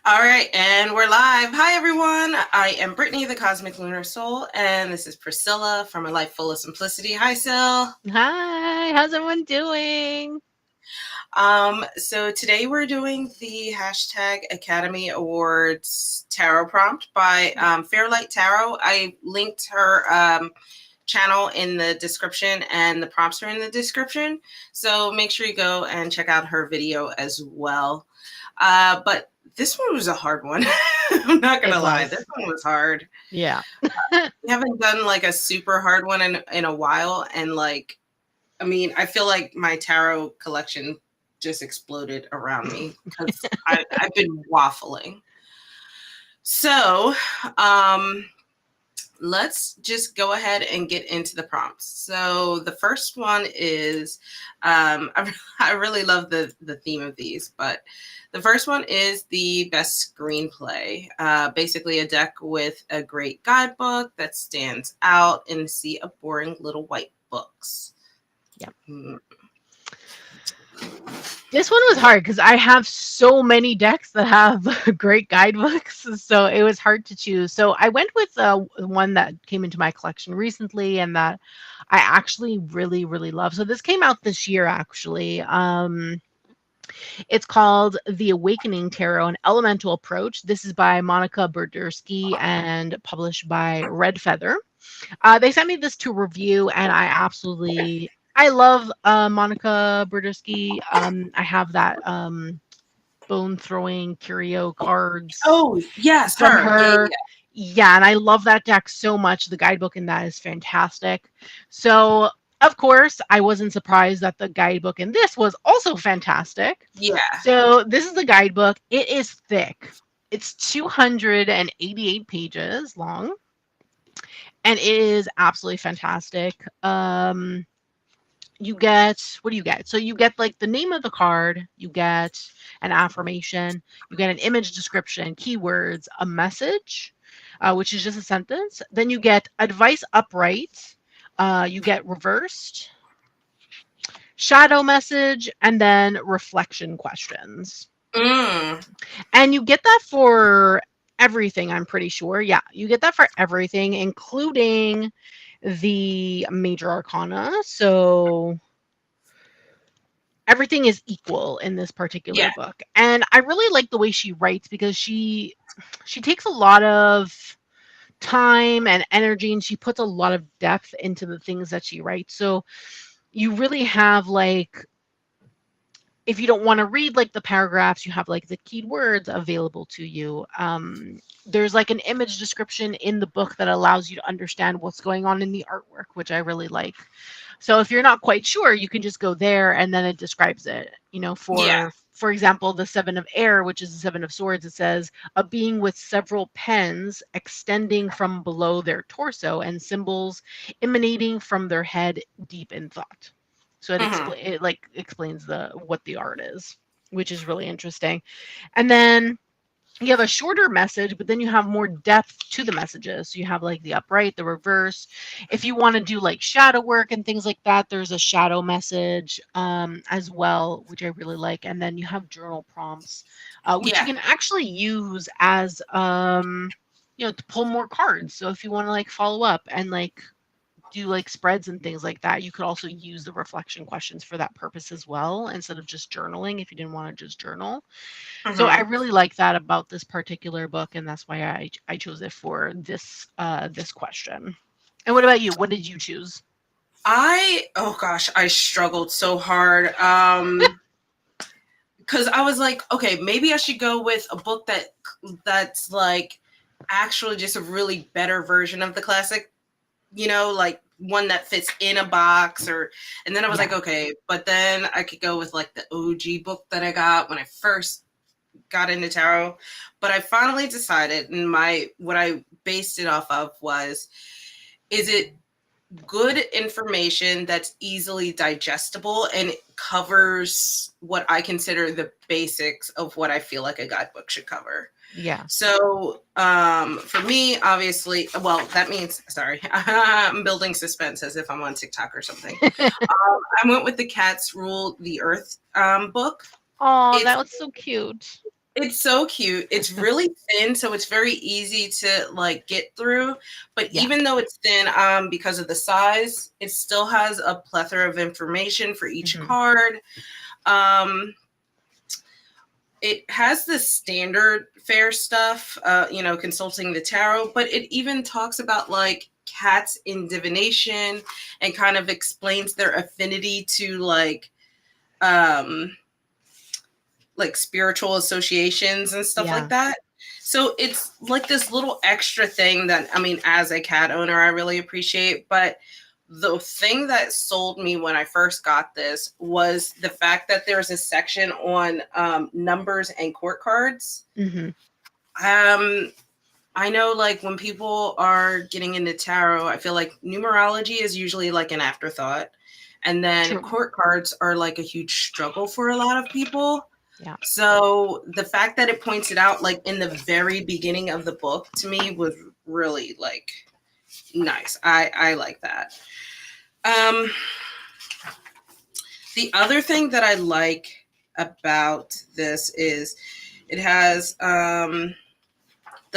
All right, and we're live. Hi, everyone. I am Brittany, the Cosmic Lunar Soul, and this is Priscilla from A Life Full of Simplicity. Hi, Sil. Hi, how's everyone doing? So today we're doing the hashtag Academy Awards Tarot prompt by Fairlight Tarot. I linked her channel in the description, and the prompts are in the description. So make sure you go and check out her video as well. But this one was a hard one. I'm not It gonna lie, this was. one was hard. Yeah. We haven't done like a super hard one in a while, and like, I mean, I feel like my tarot collection just exploded around me because I've been waffling. So, let's just go ahead and get into the prompts. So the first one is, I really love the theme of these, but the first one is the best screenplay. Basically a deck with a great guidebook that stands out in a sea of boring little white books. Yep. Mm. This one was hard because I have so many decks that have great guidebooks, so it was hard to choose. So I went with one that came into my collection recently and that I actually really love. So this came out this year, actually. It's called The Awakening Tarot, an Elemental Approach. This is by Monica Berdersky and published by Red Feather. They sent me this to review, and I love Monica Berdersky. I have that bone throwing curio cards Oh yes, from her. Yeah, her. Yeah, and I love that deck so much. The guidebook in that is fantastic. So, of course, I wasn't surprised that the guidebook in this was also fantastic. yeah. So, this is the guidebook. It is thick. It's 288 pages long, and it is absolutely fantastic. You get, what do you get? So you get like the name of the card, you get an affirmation, you get an image description, keywords, a message, which is just a sentence. Then you get advice upright, you get reversed, shadow message, and then reflection questions. Mm. And you get that for everything, I'm pretty sure. Yeah, you get that for everything, including the major arcana. So everything is equal in this particular Yeah. book. And I really like the way she writes because she takes a lot of time and energy, and she puts a lot of depth into the things that she writes. So you really have like, if you don't want to read like the paragraphs, you have like the keyed words available to you. There's like an image description in the book that allows you to understand what's going on in the artwork, which I really like. So if you're not quite sure, you can just go there and then it describes it. You know, Yeah. for example, the Seven of Air, which is the Seven of Swords, it says a being with several pens extending from below their torso and symbols emanating from their head deep in thought. So Mm-hmm. it like explains the what the art is, which is really interesting. And then you have a shorter message, but then you have more depth to the messages. So you have like the upright, the reverse. If you want to do like shadow work and things like that, there's a shadow message as well, which I really like. And then you have journal prompts, which you Yeah. can actually use as to pull more cards. So if you want to like follow up and like do like spreads and things like that, you could also use the reflection questions for that purpose as well, instead of just journaling if you didn't want to just journal. So I Mm-hmm. really like that about this particular book, and that's why I chose it for this question. And what about you? What did you choose? Oh gosh, I struggled so hard. Because I was like, okay, maybe I should go with a book that's like actually just a really better version of the classic, like one that fits in a box. And then I was like, Yeah. okay, but then I could go with like the OG book that I got when I first got into tarot. But I finally decided, and what I based it off of was, is it good information that's easily digestible and it covers what I consider the basics of what I feel like a guidebook should cover. Yeah. So for me, obviously, well, that means, sorry, I'm building suspense as if I'm on TikTok or something. I went with the Cats Rule the Earth book. Oh, It's that was so cute. It's so cute. It's really thin, so it's very easy to like get through. But Yeah. even though it's thin, because of the size, it still has a plethora of information for each Hmm. card. Um, it has the standard fare stuff, consulting the tarot, but it even talks about like cats in divination and kind of explains their affinity to um like spiritual associations and stuff like Yeah. that. So it's like this little extra thing that, I mean, as a cat owner, I really appreciate. But the thing that sold me when I first got this was the fact that there's a section on numbers and court cards. Hmm. Um, I know, like, when people are getting into tarot, I feel like numerology is usually like an afterthought. And then True. court cards are like a huge struggle for a lot of people. Yeah. So the fact that it points it out like in the very beginning of the book to me was really like nice. I like that. Um, the other thing that I like about this is it has the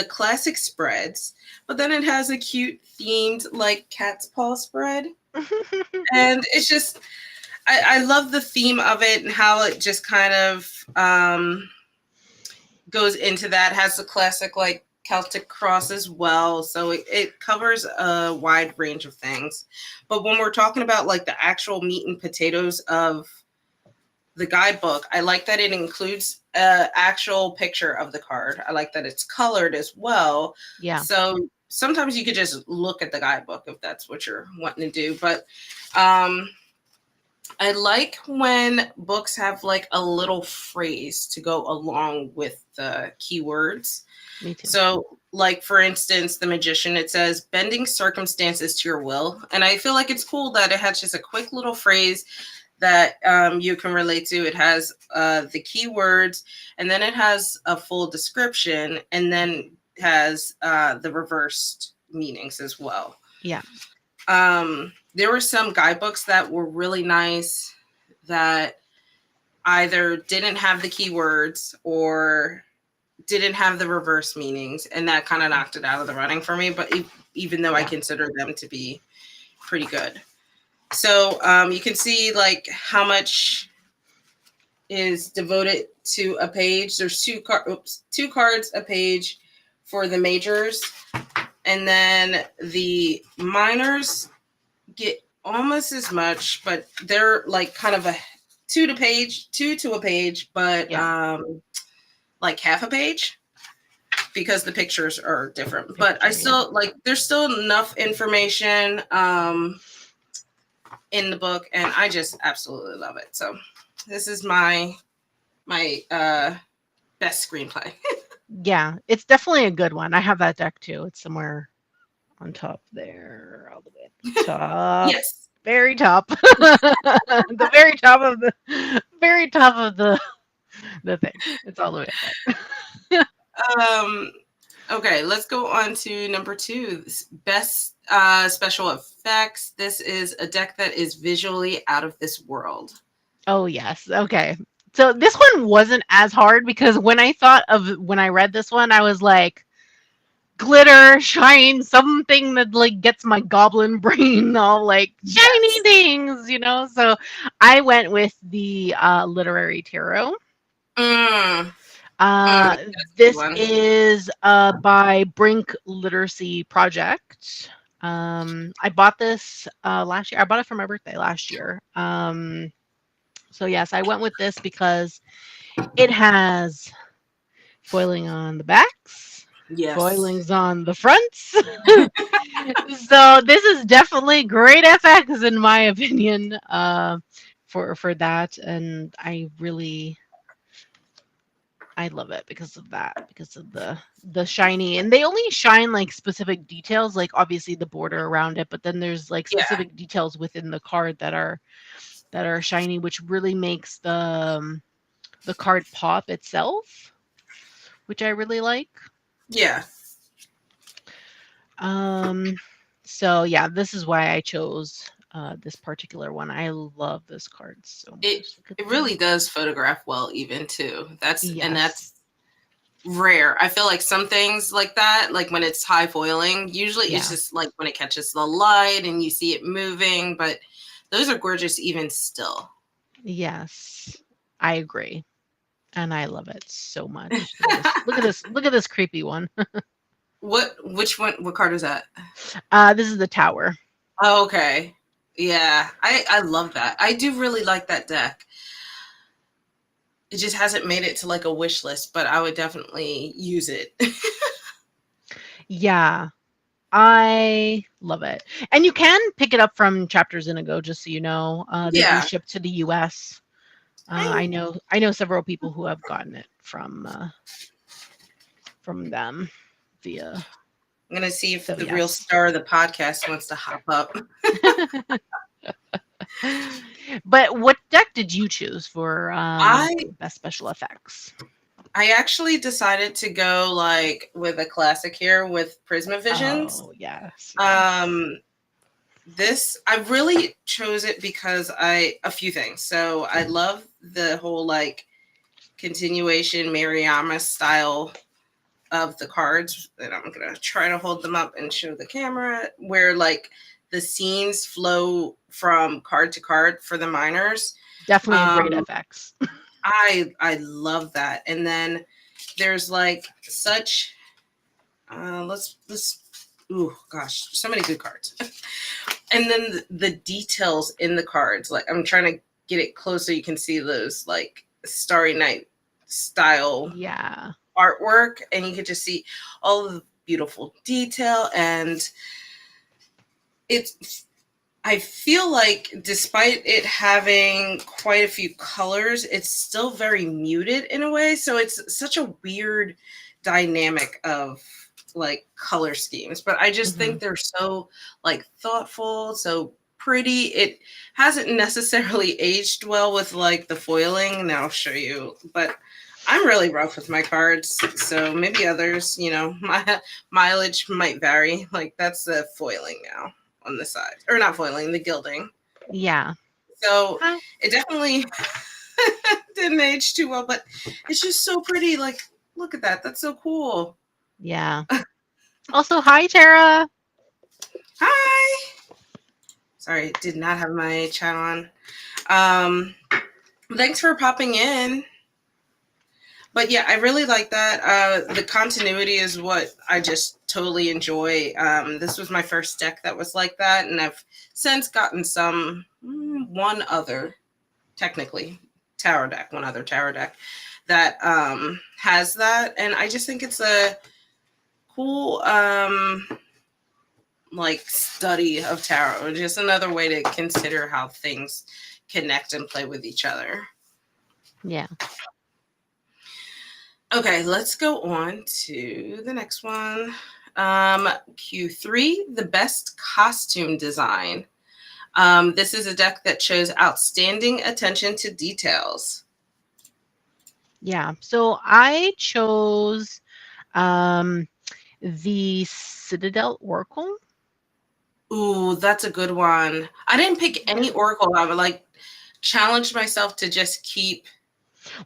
classic spreads, but then it has a cute themed like cat's paw spread. And it's just I love the theme of it and how it just kind of goes into that. Has the classic like Celtic cross as well, so it covers a wide range of things. But when we're talking about like the actual meat and potatoes of the guidebook, I like that it includes an actual picture of the card. I like that it's colored as well. Yeah. So sometimes you could just look at the guidebook if that's what you're wanting to do. But um, I like when books have like a little phrase to go along with the keywords. Me too. So, like for instance, The Magician, it says bending circumstances to your will. And I feel like it's cool that it has just a quick little phrase that you can relate to. It has the keywords, and then it has a full description, and then has the reversed meanings as well. Yeah. There were some guidebooks that were really nice that either didn't have the keywords or didn't have the reverse meanings, and that kind of knocked it out of the running for me. But even though I Yeah. consider them to be pretty good, so you can see like how much is devoted to a page. There's two cards a page for the majors, and then the minors get almost as much, but they're like kind of a two to a page, but Yeah. like half a page because the pictures are different. But I Picture. Yeah. still like there's still enough information in the book, and I just absolutely love it. So this is my best screenplay. Yeah. It's definitely a good one. I have that deck too. It's somewhere on top there, all the way at the top. Yes. Very top. The very top of the thing. It's all the way up there. Um, okay, let's go on to number 2. Best special effects. This is a deck that is visually out of this world. Oh yes. Okay. So this one wasn't as hard because when I read this one, I was like, glitter, shine, something that like gets my goblin brain all like shiny Yes. things, So I went with the literary tarot. Mm, Uh, that's a good this one. is by Brink Literacy Project. I bought this last year. I bought it for my birthday last year. So yes, I went with this because it has foiling on the backs, Yes. foilings on the fronts. So this is definitely great FX in my opinion. For that, and I love it because of that, because of the shiny, and they only shine like specific details, like obviously the border around it, but then there's like Yeah. specific details within the card that are shiny, which really makes the card pop itself, which I really like. Yeah. Um, so yeah, this is why I chose this particular one. I love this card so It much. Look at it that. really does photograph well even too. That's Yes. rare. I feel like some things like that, like when it's high foiling, usually it's Yeah. just like when it catches the light and you see it moving, but those are gorgeous even still. Yes. I agree. And I love it so much. Look at this. Look at this. Look at this creepy one. Which one, what card is that? This is the tower. Oh, okay. Yeah, I love that. I do really like that deck. It just hasn't made it to like a wish list, but I would definitely use it. Yeah. I love it. And you can pick it up from Chapters Indigo, just so you know. They do Yeah. ship to the US. I'm I know several people who have gotten it from them via gonna see if so the real yes. star of the podcast wants to hop up. But what deck did you choose for I best special effects? I actually decided to go like with a classic here with Prisma Visions. Oh yes, yes. Um, this I really chose it because a few things. So I love the whole like continuation Mariama style of the cards, and I'm gonna try to hold them up and show the camera where like the scenes flow from card to card for the minors. Definitely a great Um, FX. I love that, and then there's like such let's ooh gosh, so many good cards. And then the details in the cards, like I'm trying to get it close so you can see those like Starry Night style Yeah. artwork, and you could just see all of the beautiful detail. And it's I feel like despite it having quite a few colors, it's still very muted in a way. So it's such a weird dynamic of like color schemes. But I just Hmm. think they're so like thoughtful, so pretty. It hasn't necessarily aged well with like the foiling, and I'll show you. But I'm really rough with my cards, so maybe others, my mileage might vary. Like that's the foiling now on the side, or not foiling, the gilding. Yeah. So Hi. it definitely didn't age too well, but it's just so pretty. Like, look at that. That's so cool. Yeah. Also, hi Tara. Hi. Sorry, did not have my chat on. Um, Thanks for popping in. But yeah, I really like that. The continuity is what I just totally enjoy. This was my first deck that was like that, and I've since gotten one other, technically, one other tarot deck that has that, and I just think it's a cool like study of tarot, just another way to consider how things connect and play with each other. Yeah. Okay, let's go on to the next one. Q3, the best costume design. This is a deck that shows outstanding attention to details. Yeah. So I chose um the Citadel Oracle. Ooh, that's a good one. I didn't pick Yeah. any Oracle. I would like challenge myself to just keep,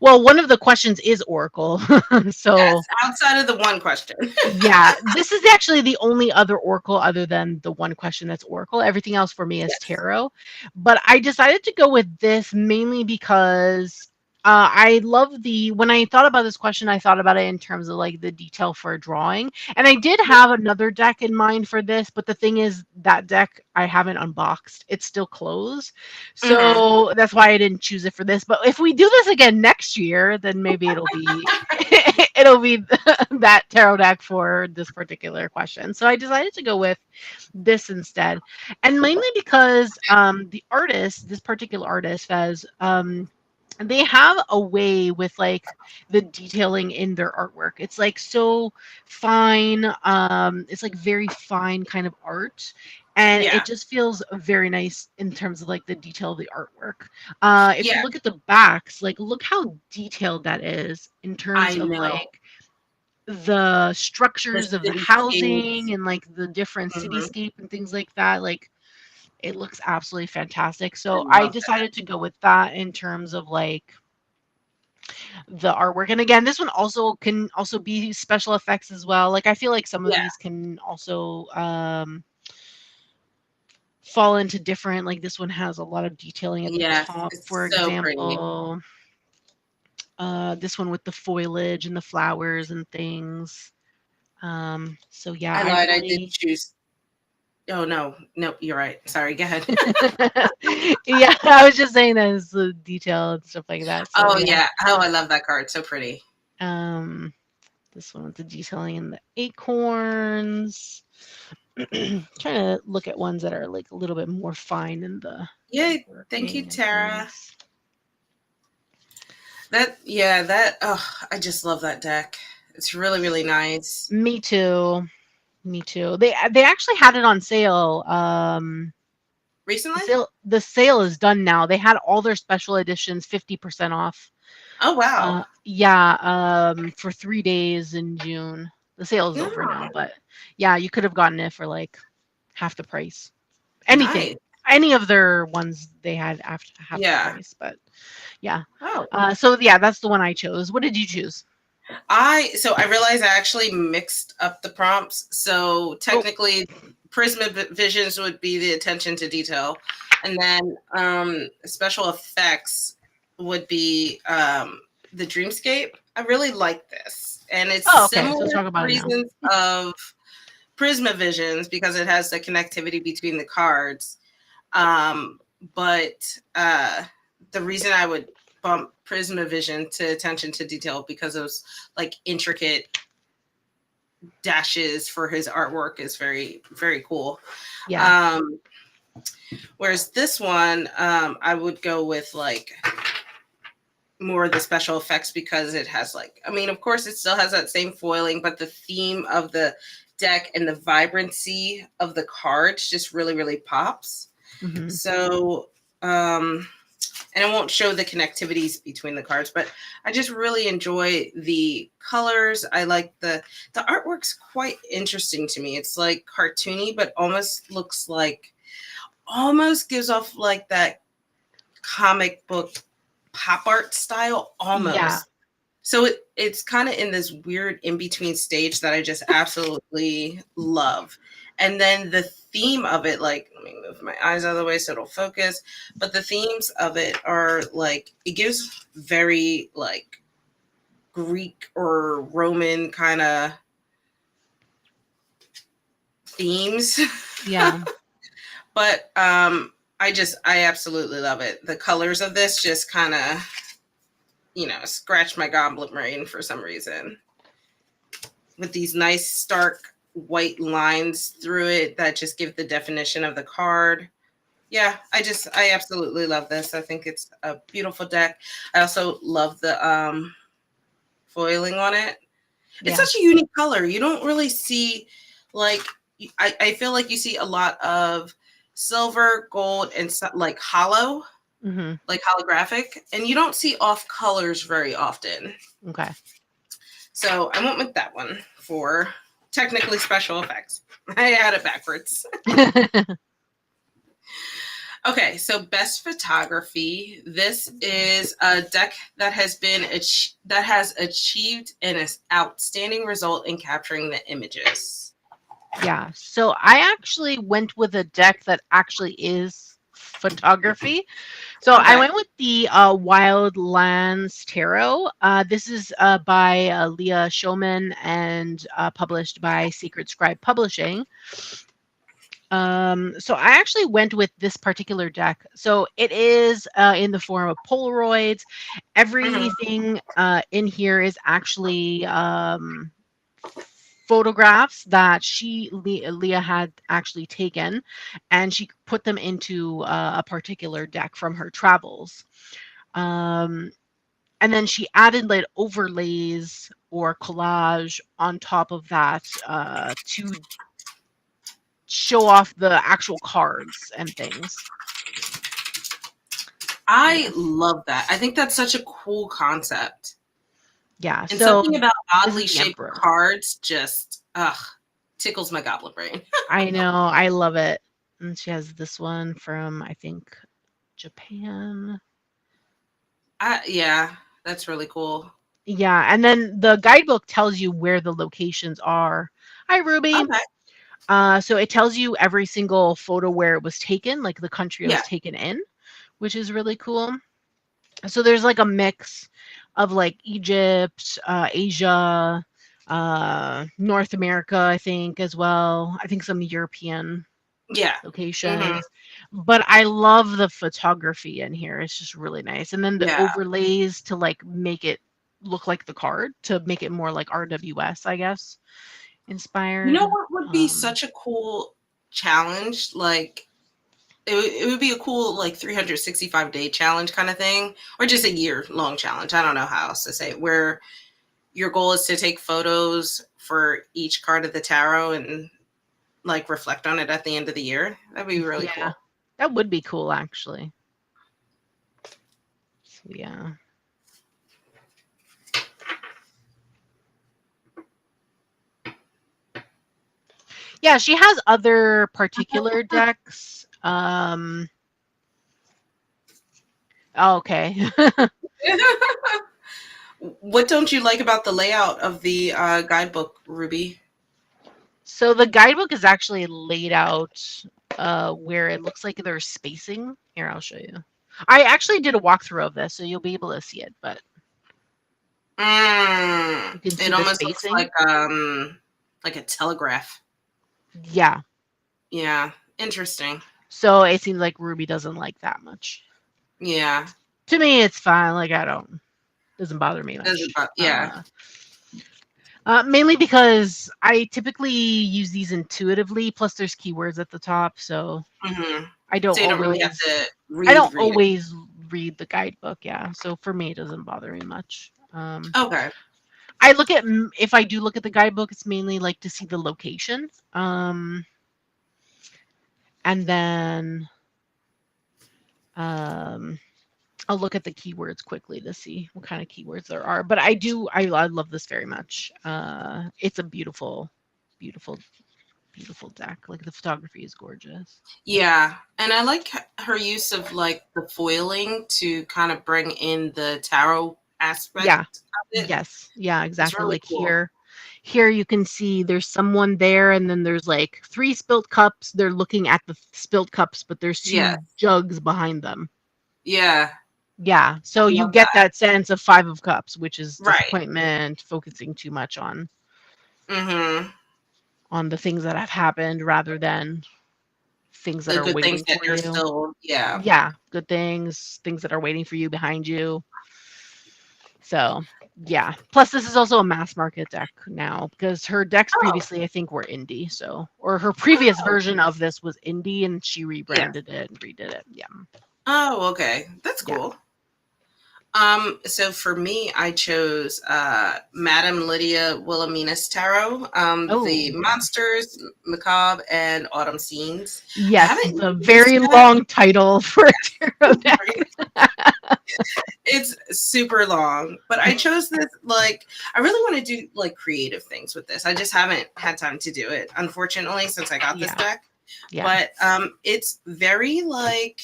Well, one of the questions is Oracle. yes, So outside of the one question. yeah, this is actually the only other Oracle other than the one question that's Oracle. Everything else for me is Yes. Tarot. But I decided to go with this mainly because I love when I thought about this question, I thought about it in terms of like the detail for a drawing. And I did Yep. have another deck in mind for this, but the thing is, that deck I haven't unboxed. It's still closed. Mm-hmm. So that's why I didn't choose it for this. But if we do this again next year, then maybe it'll be it'll be that tarot deck for this particular question. So I decided to go with this instead. And mainly because the artist, this particular artist, has they have a way with like the detailing in their artwork. It's like so fine. It's like very fine kind of art. And Yeah. it just feels very nice in terms of like the detail of the artwork. If you Yeah. look at the backs, like look how detailed that is in terms I of know. like the The structures of the cityscapes. housing and like the different Mm-hmm. cityscape and things like that. Like it looks absolutely fantastic. I So I love that. decided to go with that in terms of like the artwork. And again, this one also can also be special effects as well. Like I feel like some of Yeah. these can also fall into different, like this one has a lot of detailing at the Yes, top, for it's so pretty. example. This one with the foliage and the flowers and things. So yeah, I I lied. I did really choose. Oh no, nope. You're right. Sorry. Go ahead. yeah, I was just saying that is the detail and stuff like that. So Oh yeah. yeah. Oh, I love that card. So pretty. Um, this one with the detailing in the acorns. Trying to look at ones that are like a little bit more fine in the Yeah. Thank you, working and Tara. things. That. Oh, I just love that deck. It's really, really nice. Me too. Me too. They actually had it on sale. Recently? The sale is done now. They had all their special editions 50% off. Oh wow. Yeah, for 3 days in June. The sale is over now, Yeah. but yeah, you could have gotten it for like half the price. Nice. Anything, any of their ones they had after half the Yeah. price, but yeah. Oh. So yeah, that's the one I chose. What did you choose? I realized I actually mixed up the prompts. So Oh, technically, Prisma Visions would be the attention to detail, and then special effects would be the dreamscape. I really like this, and it's oh, okay. So similar let's talk about it now. reasons of Prisma Visions because it has the connectivity between the cards. Um, but the reason I would bump Prisma Vision to attention to detail because those like intricate dashes for his artwork is very, very cool. Yeah. Whereas this one, I would go with like more of the special effects because it has like, I mean, of course, it still has that same foiling, but the theme of the deck and the vibrancy of the cards just really, really pops. Hmm. So, and I won't show the connectivities between the cards, but I just really enjoy the colors. I like the artwork's quite interesting to me. It's like cartoony, but almost looks like almost gives off like that comic book pop art style Yeah. almost. So it's kind of in this weird in between stage that I just absolutely love. And then the theme of it, like, let me move my eyes out of the way so it'll focus. But the themes of it are like, it gives very like Greek or Roman kind of themes. Yeah. But I absolutely love it. The colors of this just kind of, scratch my goblin brain for some reason. With these nice stark white lines through it that just give the definition of the card. Yeah, I absolutely love this. I think it's a beautiful deck. I also love the foiling on it. It's Yeah. such a unique color. You don't really see like I feel like you see a lot of silver, gold, and like hollow, Hmm. like holographic, and you don't see off colors very often. Okay. So I went with that one for technically special effects. I had it backwards. Okay, so best photography. This is a deck that has achieved an outstanding result in capturing the images. Yeah. So I actually went with a deck that actually is photography. So I Okay. went with the Wildlands Tarot. This is by Leah Shulman and published by Secret Scribe Publishing. So I actually went with this particular deck. So it is in the form of Polaroids. Mhm. Everything in here is actually photographs that Leah had actually taken, and she put them into a particular deck from her travels. Um, and then she added like overlays or collage on top of that to show off the actual cards and things. I Yeah. love that. I think that's such a cool concept. Yeah. And So something about this is oddly the shaped Emperor. cards just tickles my goblin brain. I know. I love it. And she has this one from, I think, Japan. Yeah. That's really cool. Yeah, and then the guidebook tells you where the locations are. Hi, Ruby. Okay. So it tells you every single photo where it was taken, like the country it Yeah. was taken in, which is really cool. So there's like a mix of like Egypt, Asia, North America, I think as well. I think some European Yeah. Hmm. locations. But I love the photography in here. It's just really nice. And then the Yeah. overlays to like make it look like the card to make it more like RWS, I guess, You inspired. know what would be such a cool challenge? Like it would be a cool like 365-day challenge kind of thing, or just a year long challenge. I don't know how else to say it, where your goal is to take photos for each card of the tarot and like reflect on it at the end of the year. That'd be really Yeah, cool. that would be cool actually. So, yeah. Yeah, she has other particular decks. Oh, okay. What don't you like about the layout of the guidebook, Ruby? So the guidebook is actually laid out where it looks like there's spacing. Here, I'll show you. I actually did a walkthrough of this, so you'll be able to see it, but you can see It the almost looks spacing. like a telegraph. Yeah. Yeah, interesting. So it seems like Ruby doesn't like that much. Yeah, To me, it's fine. Like I don't, doesn't bother me doesn't much. yeah. Mainly because I typically use these intuitively. Plus, there's keywords at the top, so Hmm. I don't So you don't really have always to I don't read it. always read the guidebook, yeah. So for me, it doesn't bother me much. Okay. I look at if I do look at the guidebook, it's mainly like to see the location, and then um, I'll look at the keywords quickly to see what kind of keywords there are. But I love this very much. It's a beautiful, beautiful, beautiful deck. Like the photography is gorgeous. Yeah, and I like her use of like the foiling to kind of bring in the tarot aspect Yeah. of it. Yes. Yeah, It's exactly. really Like cool. here you can see there's someone there and then there's like three spilt cups. They're looking at the spilt cups, but there's Yeah, two jugs behind them. yeah, Yeah. I So you love get that. that sense of five of cups, which is Right. disappointment, focusing too much Mm-hmm. on the things that have happened rather than things that The are good things waiting that for are you. still, yeah, Yeah, good things that are waiting for you behind you. So, yeah. Plus, this is also a mass market deck now because her decks oh, previously, I think, were indie. So, or her previous oh, version of this was indie and she yeah. rebranded it and redid it. Yeah. Oh, okay. That's Yeah. cool. So for me, I chose Madame Lydia Wilhelmina's Tarot, the Oh, yeah. Monsters, Macabre, and Autumn Scenes. I Yes, haven't the used this very yet. long title for a tarot deck. Right? It's super long, but I chose this like I really want to do like creative things with this. I just haven't had time to do it, unfortunately, since I got this Yeah. deck. Yeah. But it's very like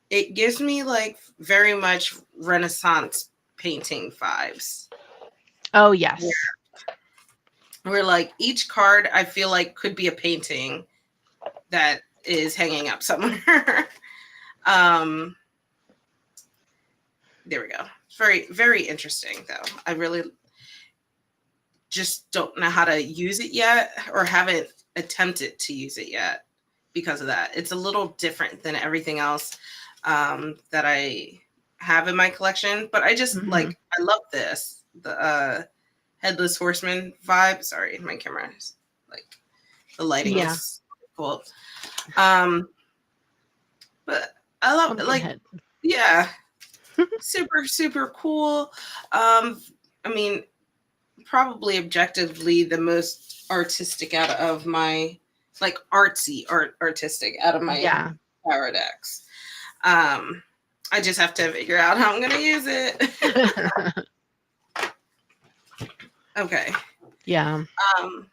it gives me like very much Renaissance painting vibes. Oh, Where, yes. where like each card I feel like could be a painting that is hanging up somewhere. um there we go. It's very, very interesting though. I really just don't know how to use it yet or haven't attempted to use it yet because of that. It's a little different than everything else that I have in my collection, but I just Hmm. like, I love this. The Headless Horseman vibe. Sorry, my camera is like, the lighting Yeah. is cool. Um, but I love Pumpkin like, head. yeah, super, super cool. I mean, probably objectively the most artistic out of my like artistic out of my Yeah. tarot decks. Um, I just have to figure out how I'm gonna use it. Okay. Yeah. Um,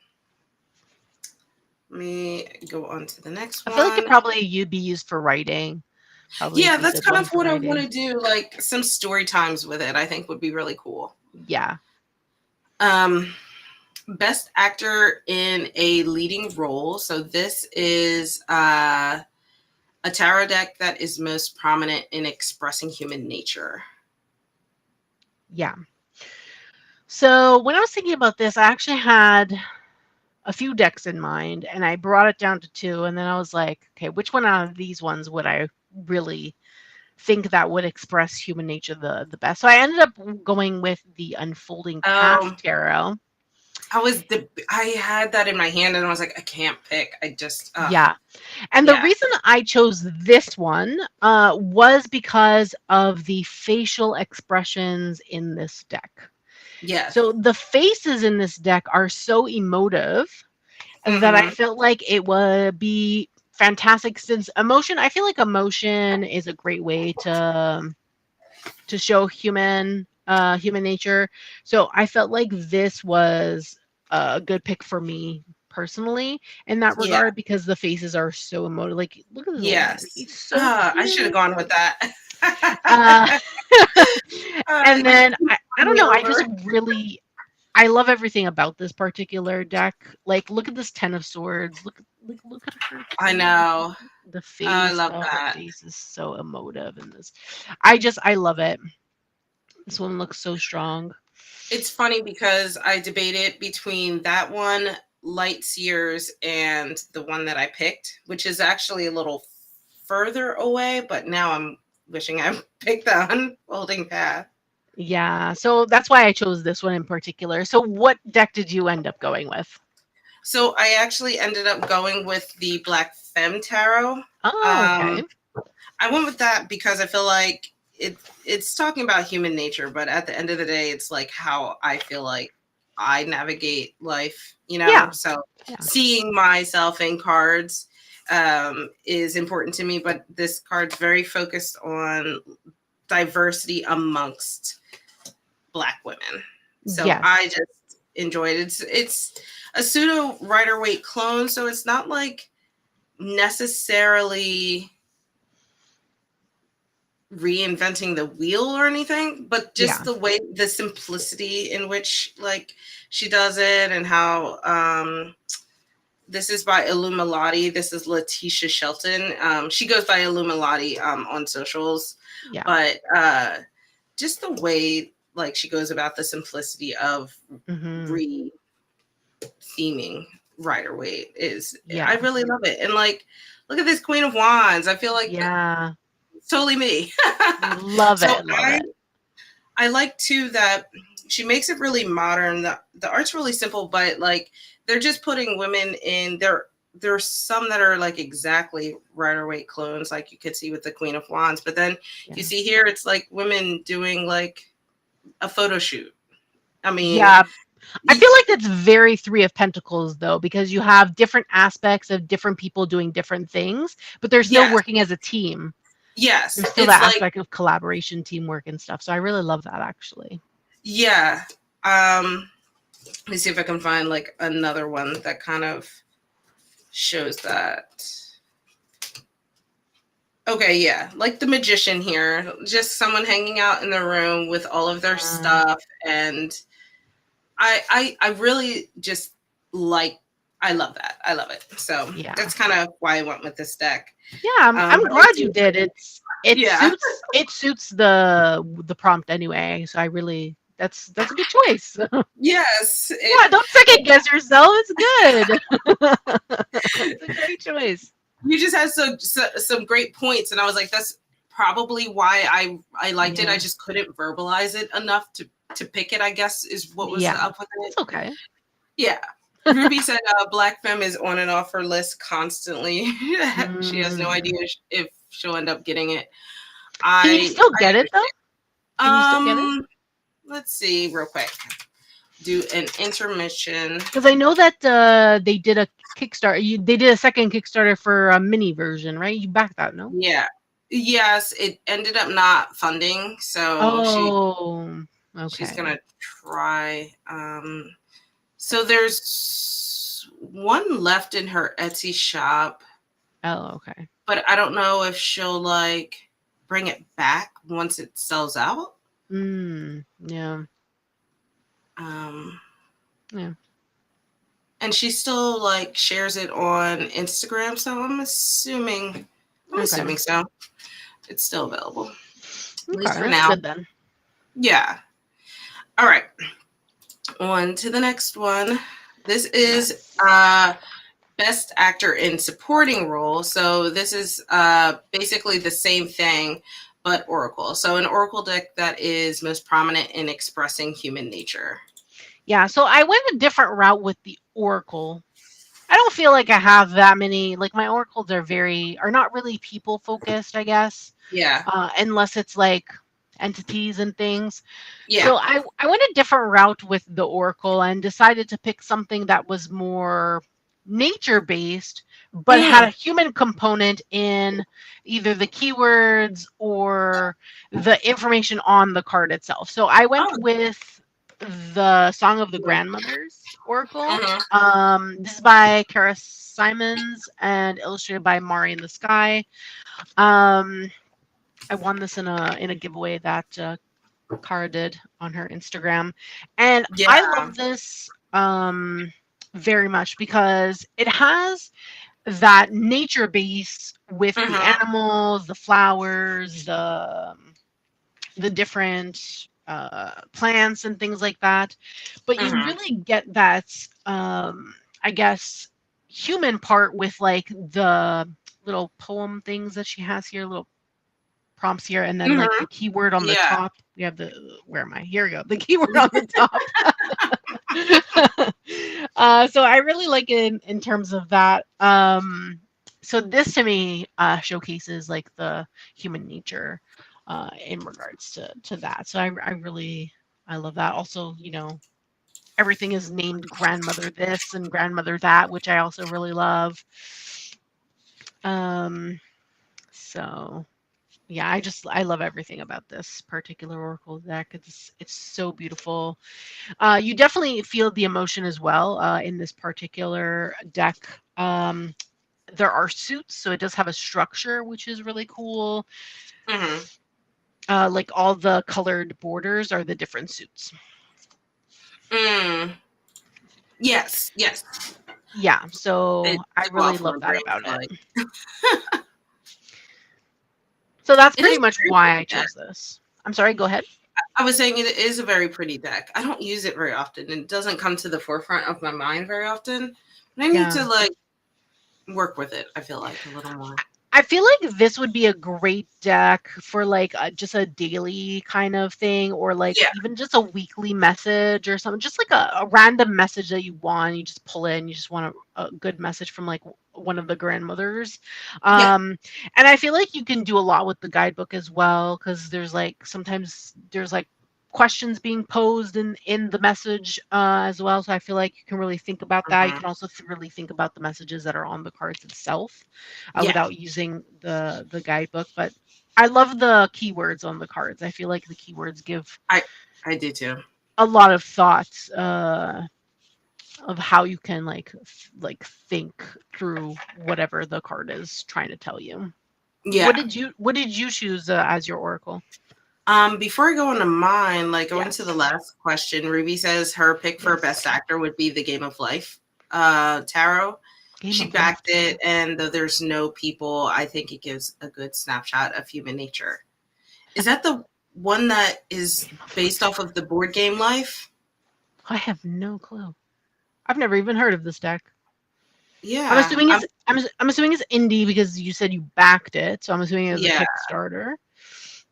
Let me go on to the next I feel like it one. probably you'd be used for writing Probably Yeah, be a that's good kind one of for what I want writing. to do. Like some story times with it, I think would be really cool. Yeah. Um, Best actor in a leading role. So this is a tarot deck that is most prominent in expressing human nature. Yeah. So when I was thinking about this, I actually had a few decks in mind and I brought it down to two. And then I was like, okay, which one out of these ones would I really think that would express human nature the best? So I ended up going with the Unfolding Path Um, Tarot. I had that in my hand and I was like, I can't pick. I just, Yeah. And the yeah, reason I chose this one was because of the facial expressions in this deck. yes. So the faces in this deck are so emotive that I Mm-hmm. felt like it would be fantastic since emotion, I feel like emotion is a great way to show human nature. So I felt like this was a good pick for me personally in that Yeah. regard because the faces are so emotive. Like look at this little man. Yes. He's so I should have cute. gone with that. Uh, and You then I won don't me know, I just over. really I love everything about this particular deck. Like look at this 10 of swords. Look at her I face. know. The I face, love oh, her that. face is so emotive in this. I love it. This one looks so strong. It's funny because I debated between that one, Light Seers, and the one that I picked, which is actually a little further away, but now I'm wishing I picked the Unfolding Path. Yeah, so that's why I chose this one in particular. So what deck did you end up going with? So I actually ended up going with the Black Femme Tarot. Oh, okay. Um, I went with that because I feel like it's talking about human nature, but at the end of the day, it's like how I feel like I navigate life, you know? Yeah, So yeah, seeing myself in cards is important to me, but this card's very focused on diversity amongst Black women. So I yes, just enjoyed it. It's a pseudo Rider Waite clone, so it's not like necessarily reinventing the wheel or anything, but just yeah, the way, the simplicity in which like she does it, and how this is by Illuminati. This is Letitia Shelton. She goes by Illuminati on socials, yeah. but just the way like she goes about the simplicity of Hmm. re-theming Rider Waite is, I Yeah, really love it. And like, look at this Queen of Wands. I feel like yeah. it's totally me. Love So it, love it. I like too that she makes it really modern. The art's really simple, but like they're just putting women in there. There's some that are like exactly Rider Waite clones, like you could see with the Queen of Wands. But then you Yeah, see here, it's like women doing like a photo shoot. I mean, yeah. I feel like that's very Three of Pentacles though, because you have different aspects of different people doing different things, but they're still yes, working as a team. yes, There's still it's that like, aspect of collaboration, teamwork, and stuff. So I really love that actually. yeah. Let me see if I can find like another one that kind of shows that. Okay, yeah, like the magician here, just someone hanging out in the room with all of their Uh, stuff, and I really just like, I love that. I love it. So yeah. that's kind of why I went with this deck. Yeah, I'm But I glad you do, did. yeah, It suits the prompt anyway. So I really that's a good choice. yes, Yeah, don't second guess yourself. It's good. It's a great choice. you just had some great points, and I was like, that's probably why I liked it. I Yeah. just couldn't verbalize it enough to pick it, I guess, is what was Yeah. up with it. It's okay. Yeah. Ruby said Black Femme is on and off her list constantly. She has no Mm. idea if she'll end up getting it. Can you I still I get it though? Can you still get it? understand. Let's see real quick. Do an intermission. Because I know that they did a Kickstarter. They did a second Kickstarter for a mini version, right? You backed that, no? Yeah. Yes, it ended up not funding, so Oh, she's okay. gonna try. So there's one left in her Etsy shop. Oh, okay. but I don't know if she'll like bring it back once it sells out. Yeah. Um, Yeah. and she still like shares it on Instagram, so I'm Okay. assuming so. It's still available, at least Okay, for that's now. good then. Yeah. All right. On to the next one. This is Yes. Best Actor in Supporting Role. So this is basically the same thing, but Oracle. So an Oracle deck that is most prominent in expressing human nature. Yeah, so I went a different route with the Oracle. I don't feel like I have that many. Like my oracles are not really people focused, I guess, Yeah. unless it's like entities and things. Yeah. So I went a different route with the oracle and decided to pick something that was more nature based, but had a Mm. human component in either the keywords or the information on the card itself. So I went Oh. with the Song of the Grandmothers Oracle. Mm-hmm. This is by Kara Simons and illustrated by Mari in the Sky. Um, I won this in a giveaway that Kara did on her Instagram, and I Yeah. love this very much because it has that nature base with the Mm-hmm. animals, the flowers, the different plants and things like that. But you Mm-hmm. really get that, I guess, human part with like the little poem things that she has here, little prompts here, and then like Mm-hmm. the keyword on the Yeah. top. We have where am I? Here we go. The keyword on the top. So I really like it in terms of that. So this to me showcases like the human nature in regards to that. So I love that. Also, everything is named grandmother this and grandmother that, which I also really love. Um, so yeah, I love everything about this particular oracle deck. It's so beautiful. You definitely feel the emotion as well in this particular deck. There are suits, so it does have a structure, which is really cool. Mm-hmm. Like all the colored borders are the different suits. Mm. Yes. Yes. Yeah, It so I did go really off my love that brain. about it. Like, So that's it is pretty much very why I pretty deck. chose this. I'm sorry, go ahead. I was saying it is a very pretty deck. I don't use it very often. It doesn't come to the forefront of my mind very often. But I need Yeah. to like work with it. I feel like a little more. I feel like this would be a great deck for like just a daily kind of thing, or like Yeah. even just a weekly message or something. Just like a random message that you want. You just pull in. You just want a good message from like one of the grandmothers. Yeah. And I feel like you can do a lot with the guidebook as well because sometimes there's like questions being posed in the message as well. So I feel like you can really think about that. You Mm-hmm. can also really think about the messages that are on the cards itself Yeah. without using the guidebook. But I love the keywords on the cards. I feel like the keywords give I I do too. a lot of thought of how you can like think through whatever the card is trying to tell you. Yeah. What did you choose as your oracle? Before I go on to mine, like going to the Yes. last question, Ruby says her pick for best Yes. actor would be the Game of Life tarot. Game She of Life backed it, tarot. and though there's no people, I think it gives a good snapshot of human nature. Is that the one that is Game of based Life. off of the board game Life? I have no clue. I've never even heard of this deck. Yeah. I'm assuming it's indie because you said you backed it, so I'm assuming it was a Yeah. Kickstarter.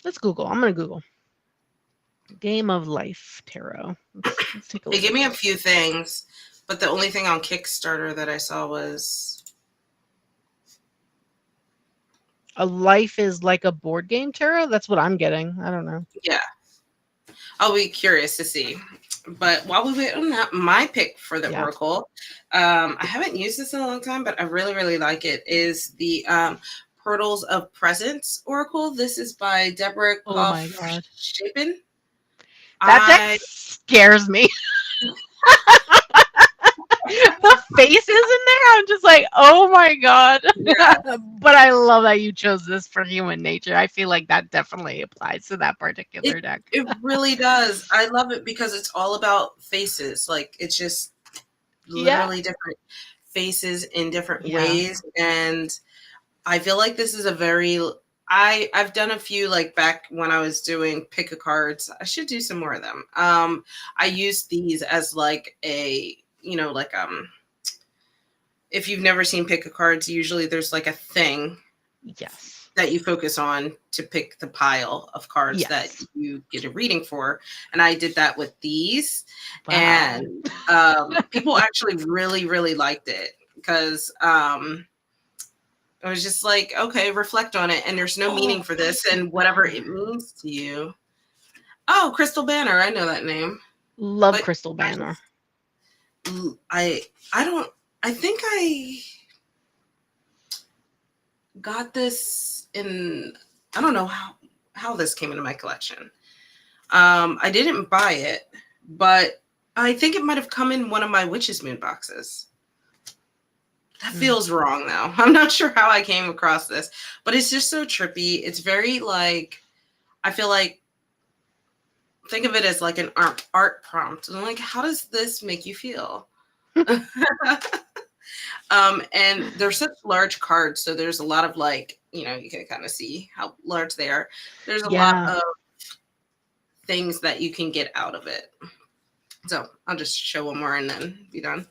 Let's Google. I'm gonna Google Game of Life Tarot. Let's take a They look gave at me a this. few things, but the only thing on Kickstarter that I saw was A life is like a board game tarot. That's what I'm getting. I don't know. yeah. I'll be curious to see. But while we wait on that, my pick for the Yeah. Oracle, I haven't used this in a long time, but I really, really like it, is the Portals of Presence Oracle. This is by Deborah Oh my Koff god. Shapen. That deck I scares me. The faces in there, I'm just like, oh my god. Yeah, But I love that you chose this for human nature. I feel like that definitely applies to that it particular deck. it really does. I love it because it's all about faces. Like it's just Yeah, literally different faces in different yeah, ways, and I feel like this is a very I've done a few like back when I was doing pick a cards. I should do some more of them. I use these as like a, like if you've never seen pick a cards, usually there's like a thing yes, that you focus on to pick the pile of cards that yes. you get a reading for. And I did that with these. Wow. And people actually really, really liked it because I was just like, okay, reflect on it. And there's no meaning Oh, for this Crystal and whatever Banner. it means to you. Oh, Crystal Banner. I know that name. Love But Crystal I Banner. just, I don't, I think I got this in, I don't know how this came into my collection. I didn't buy it, but I think it might have come in one of my Witch's Moon boxes. That Mm. feels wrong though. I'm not sure how I came across this, but it's just so trippy. It's very like, I feel like, think of it as like an art prompt. And I'm like, how does this make you feel? And they're such large cards, so there's a lot of like, you can kind of see how large they are. There's a lot Yeah, of things that you can get out of it. So I'll just show one more and then be done.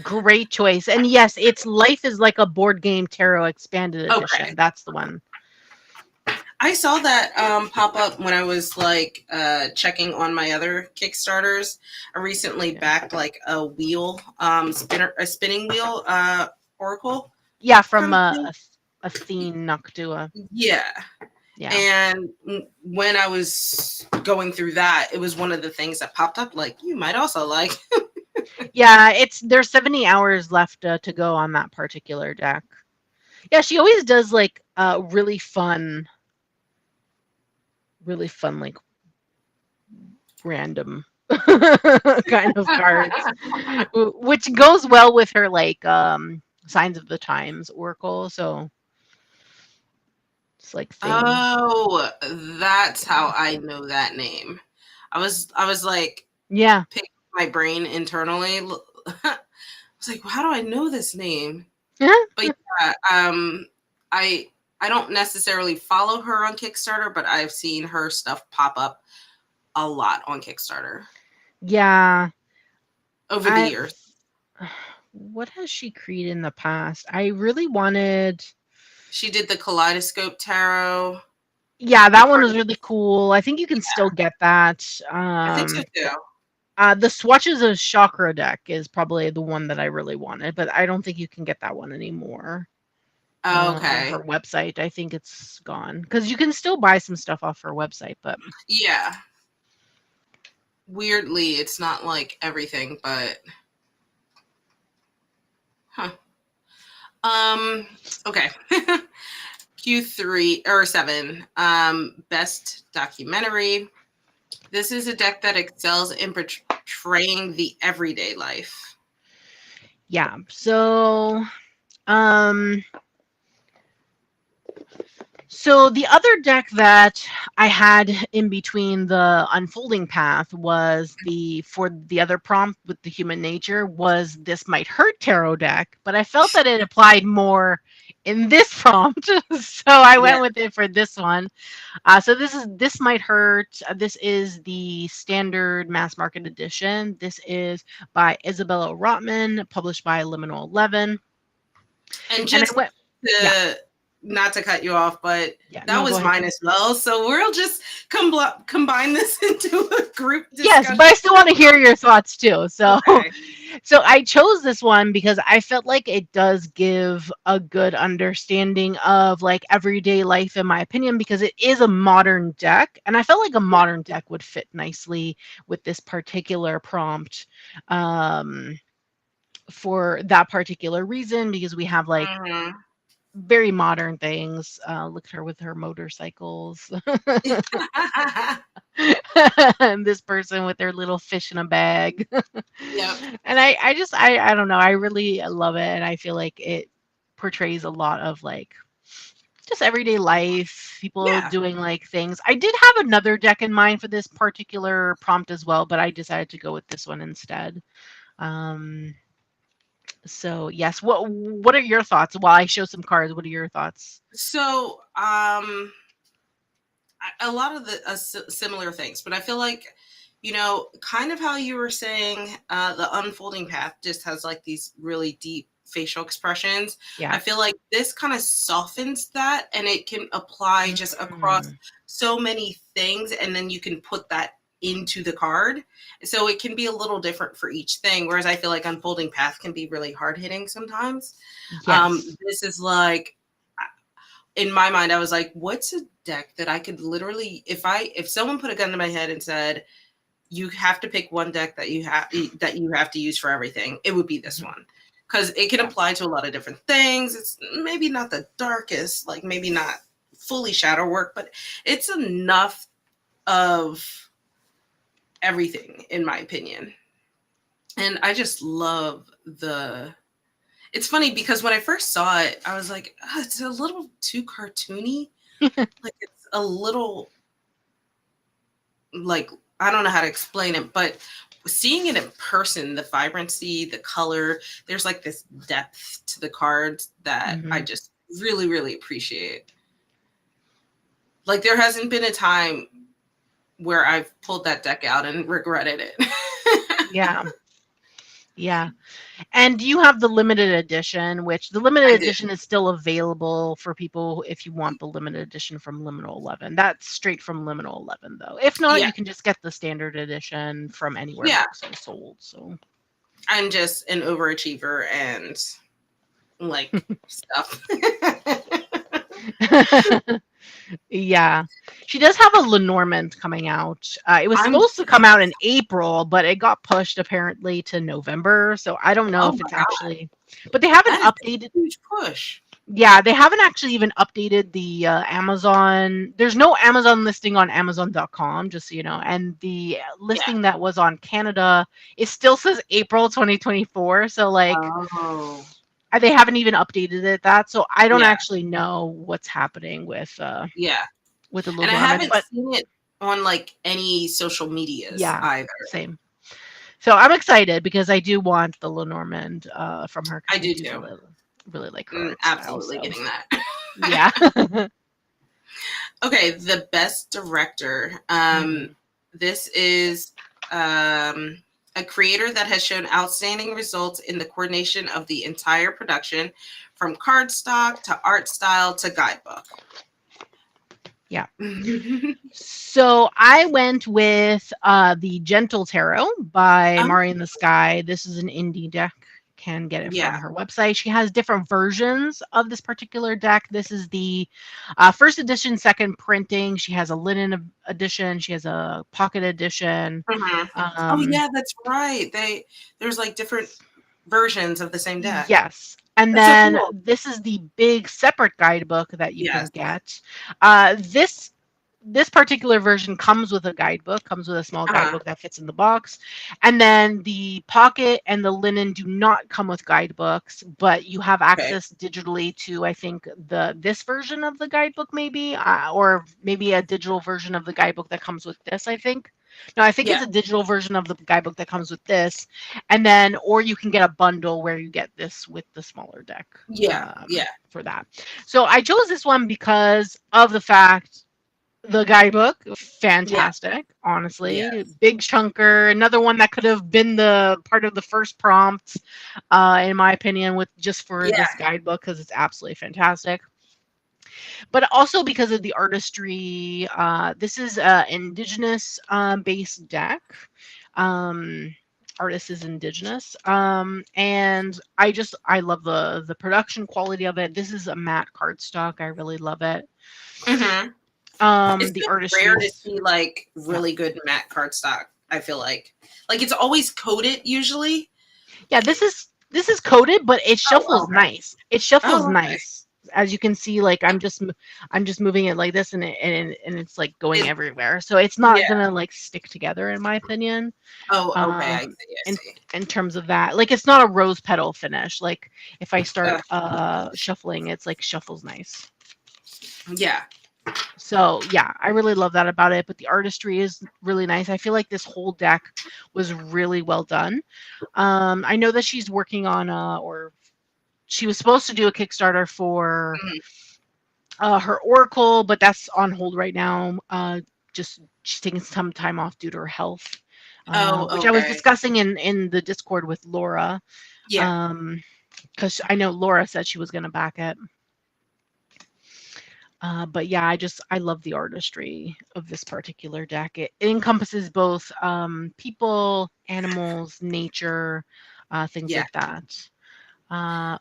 great choice. And yes, it's Life is Like a Board Game Tarot Expanded Okay. Edition. That's the one. I saw that pop up when I was like checking on my other Kickstarters. I recently Yeah, backed like a wheel, a spinning wheel, oracle yeah, from kind of thing. Athene Noctua. Yeah. Yeah. And when I was going through that, it was one of the things that popped up. Like you might also like. Yeah, it's there's 70 hours left to go on that particular deck. Yeah, she always does like really fun like random kind of cards, which goes well with her like Signs of the Times Oracle. So it's like things. Oh, that's how I know that name. I was like Yeah. picking my brain internally. I was like, well, how do I know this name? But yeah, I I don't necessarily follow her on Kickstarter, but I've seen her stuff pop up a lot on Kickstarter Yeah. over the I years. what has she created in the past? I really wanted. She did the Kaleidoscope Tarot. Yeah, The that one card, was really cool. I think you can still get that. I think so too. The Swatches of Chakra deck is probably the one that I really wanted, but I don't think you can get that one anymore on Okay. her website. I think it's gone because you can still buy some stuff off her website, but Yeah. Weirdly, it's not like everything, but huh. Um. Okay. Q3 or 7. Best documentary. This is a deck that excels in portraying the everyday life. yeah. So, um, So the other deck that I had in between the unfolding path was for the other prompt with the human nature was This Might Hurt tarot deck, but I felt that it applied more in this prompt, so I Yeah. went with it for this one. So This Might Hurt. This is the standard mass market edition. This is by Isabella Rotman, published by Liminal 11, And and I just went. Yeah, to not to cut you off, but yeah. that No, go was ahead. mine as well. So we'll just combine this into a group Yes, discussion. but I still want to hear your thoughts too. So, Okay. so I chose this one because I felt like it does give a good understanding of like everyday life, in my opinion, because it is a modern deck, and I felt like a modern deck would fit nicely with this particular prompt, um, for that particular reason, because we have like Mhm. very modern things. Look at her with her motorcycles. And this person with their little fish in a bag. Yep. And I just I don't know. I really love it, and I feel like it portrays a lot of like just everyday life, people Yeah. doing like things. I did have another deck in mind for this particular prompt as well, but I decided to go with this one instead. Um, so yes, what are your thoughts? While I show some cards, what are your thoughts? So, a lot of the similar things, but I feel like, kind of how you were saying, the unfolding path just has like these really deep facial expressions. Yeah. I feel like this kind of softens that, and it can apply just across Mm, so many things, and then you can put that into the card. So it can be a little different for each thing. Whereas I feel like unfolding path can be really hard hitting sometimes. yes. This is like, in my mind, I was like, what's a deck that I could literally, if someone put a gun to my head and said, you have to pick one deck that you have to use for everything, it would be this Mhm. one. Because it can Yeah. apply to a lot of different things. It's maybe not the darkest, like maybe not fully shadow work, but it's enough of everything, in my opinion. And I just love it's funny because when I first saw it, I was like, oh, it's a little too cartoony. Like it's a little, like, I don't know how to explain it, but seeing it in person, the vibrancy, the color, there's like this depth to the cards that I Mhm. just really, really appreciate. Like there hasn't been a time where I've pulled that deck out and regretted it. Yeah. Yeah. And you have the limited edition, which the limited I do. edition is still available for people if you want the limited edition from Liminal 11. That's straight from Liminal 11, though. If not, Yeah. you can just get the standard edition from anywhere Yeah. books are sold. So, I'm just an overachiever and like stuff. yeah, she does have a Lenormand coming out. It was I'm supposed to come out in April, but it got pushed apparently to November. So I don't know Oh if my it's god, actually, but they haven't that is updated. a huge push. Yeah, they haven't actually even updated the Amazon. There's no Amazon listing on Amazon.com, just so you know. And the Yeah. listing that was on Canada, it still says April 2024. So, like, Oh. they haven't even updated it that. So, I don't Yeah. actually know what's happening Yeah. with the And I Lenormand. haven't But seen it on like any social medias yeah, either. same. So, I'm excited because I do want the Lenormand from her I because I do do too. really, really like her art style. Absolutely So, getting that. yeah. Okay, the best director. Mhm. This is a creator that has shown outstanding results in the coordination of the entire production, from cardstock to art style to guidebook. Yeah. So I went with the Gentle Tarot by Um, Mari in the Sky. This is an indie deck. Can get it from yeah. her website. She has different versions of this particular deck. This is the first edition, second printing. She has a linen edition. She has a pocket edition. Mhm. Oh Um, yeah, that's right. There's like different versions of the same deck. yes. And That's so then cool. this is the big separate guidebook that you can Yes. get. This particular version comes with a guidebook, comes with a small Uh-huh. guidebook that fits in the box. And then the pocket and the linen do not come with guidebooks, but you have Okay. access digitally to, I think, this version of the guidebook, maybe, or maybe a digital version of the guidebook that comes with this, I think. No, I think Yeah. it's a digital version of the guidebook that comes with this. And then, or you can get a bundle where you get this with the smaller deck Yeah. Yeah. for that. So I chose this one because of the fact the guidebook, Yeah. fantastic, honestly. Yes. Big chunker, another one that could have been the part of the first prompt, in my opinion, with just for Yeah. this guidebook because it's absolutely fantastic. But also because of the artistry. This is an indigenous based deck. Um, Artist is indigenous, and I love the production quality of it. This is a matte cardstock. I really love it. Hmm. It's The been artistry rare to is see like yeah. really good matte cardstock. I feel like it's always coated usually. Yeah, this is coated, but it Oh, shuffles okay. nice. It shuffles Oh, okay. nice. as you can see, like I'm just moving it like this, and it's like going It, everywhere. So it's not yeah. gonna like stick together, in my opinion. Oh, okay. I Um, see. I in see. in terms of that, like it's not a rose petal finish. Like if I Uh, start shuffling, it's like shuffles nice. yeah. So yeah, I really love that about it. But the artistry is really nice. I feel like this whole deck was really well done. I know that she's working on or she was supposed to do a Kickstarter for Mhm. her Oracle, but that's on hold right now. Just she's taking some time off due to her health, Oh, which I was okay. discussing in the Discord with Laura, Yeah. because I know Laura said she was going to back it. But yeah, I love the artistry of this particular deck. It encompasses both people, animals, nature, things Yeah. like that.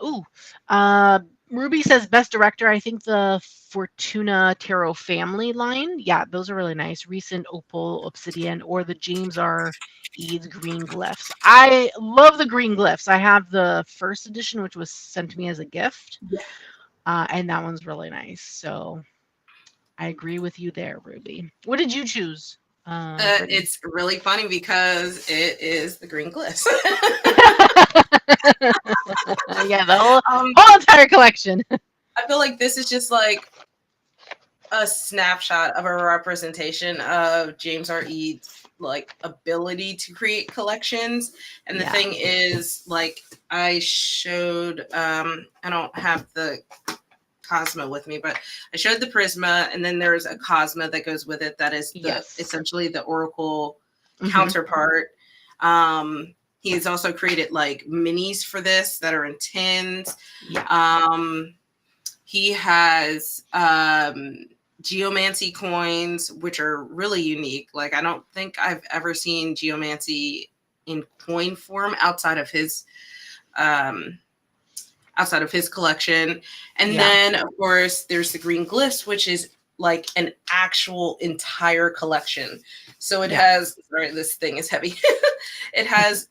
Ooh, uh, Ruby says best director. I think the Fortuna Tarot family line. Yeah, those are really nice. Recent Opal Obsidian or the James R. Eads green glyphs. I love the green glyphs. I have the first edition, which was sent to me as a gift, Yeah. and that one's really nice. So I agree with you there, Ruby. What did you choose, Brittany? It's really funny because it is the green glyphs. Yeah, the whole, um, whole entire collection. I feel like this is just like a snapshot of a representation of James R. Eads' like ability to create collections. And the Yeah. thing is, like, I showed I don't have the Cosmo with me, but I showed the Prisma, and then there's a Cosmo that goes with it that is the Yes. essentially the Oracle Mm-hmm. counterpart. He's also created like minis for this that are in tins. Yeah. He has geomancy coins, which are really unique. Like, I don't think I've ever seen geomancy in coin form um, outside of his collection. And Yeah. then, of course, there's the green glyphs, which is like an actual entire collection. So it Yeah. has, sorry, this thing is heavy. It has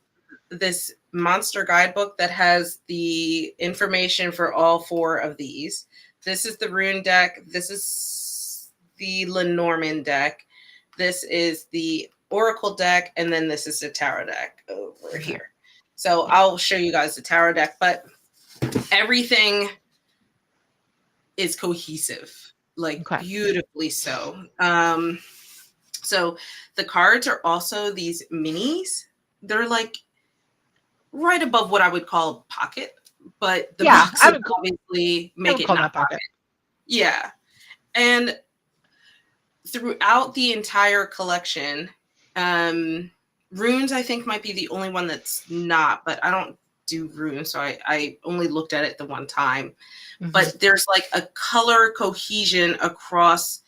this monster guidebook that has the information for all four of these. This is the rune deck. This is the Lenormand deck. This is the Oracle deck. And then this is the Tarot deck over here. So Yeah. I'll show you guys the Tarot deck, but everything is cohesive, like Okay. beautifully so. So the cards are also these minis. They're like right above what I would call a pocket, but the Yeah, boxes obviously I make would it call not that pocket. pocket. Yeah. And throughout the entire collection, runes I think might be the only one that's not, but I don't do runes, so I only looked at it the one time. Mm-hmm. But there's like a color cohesion across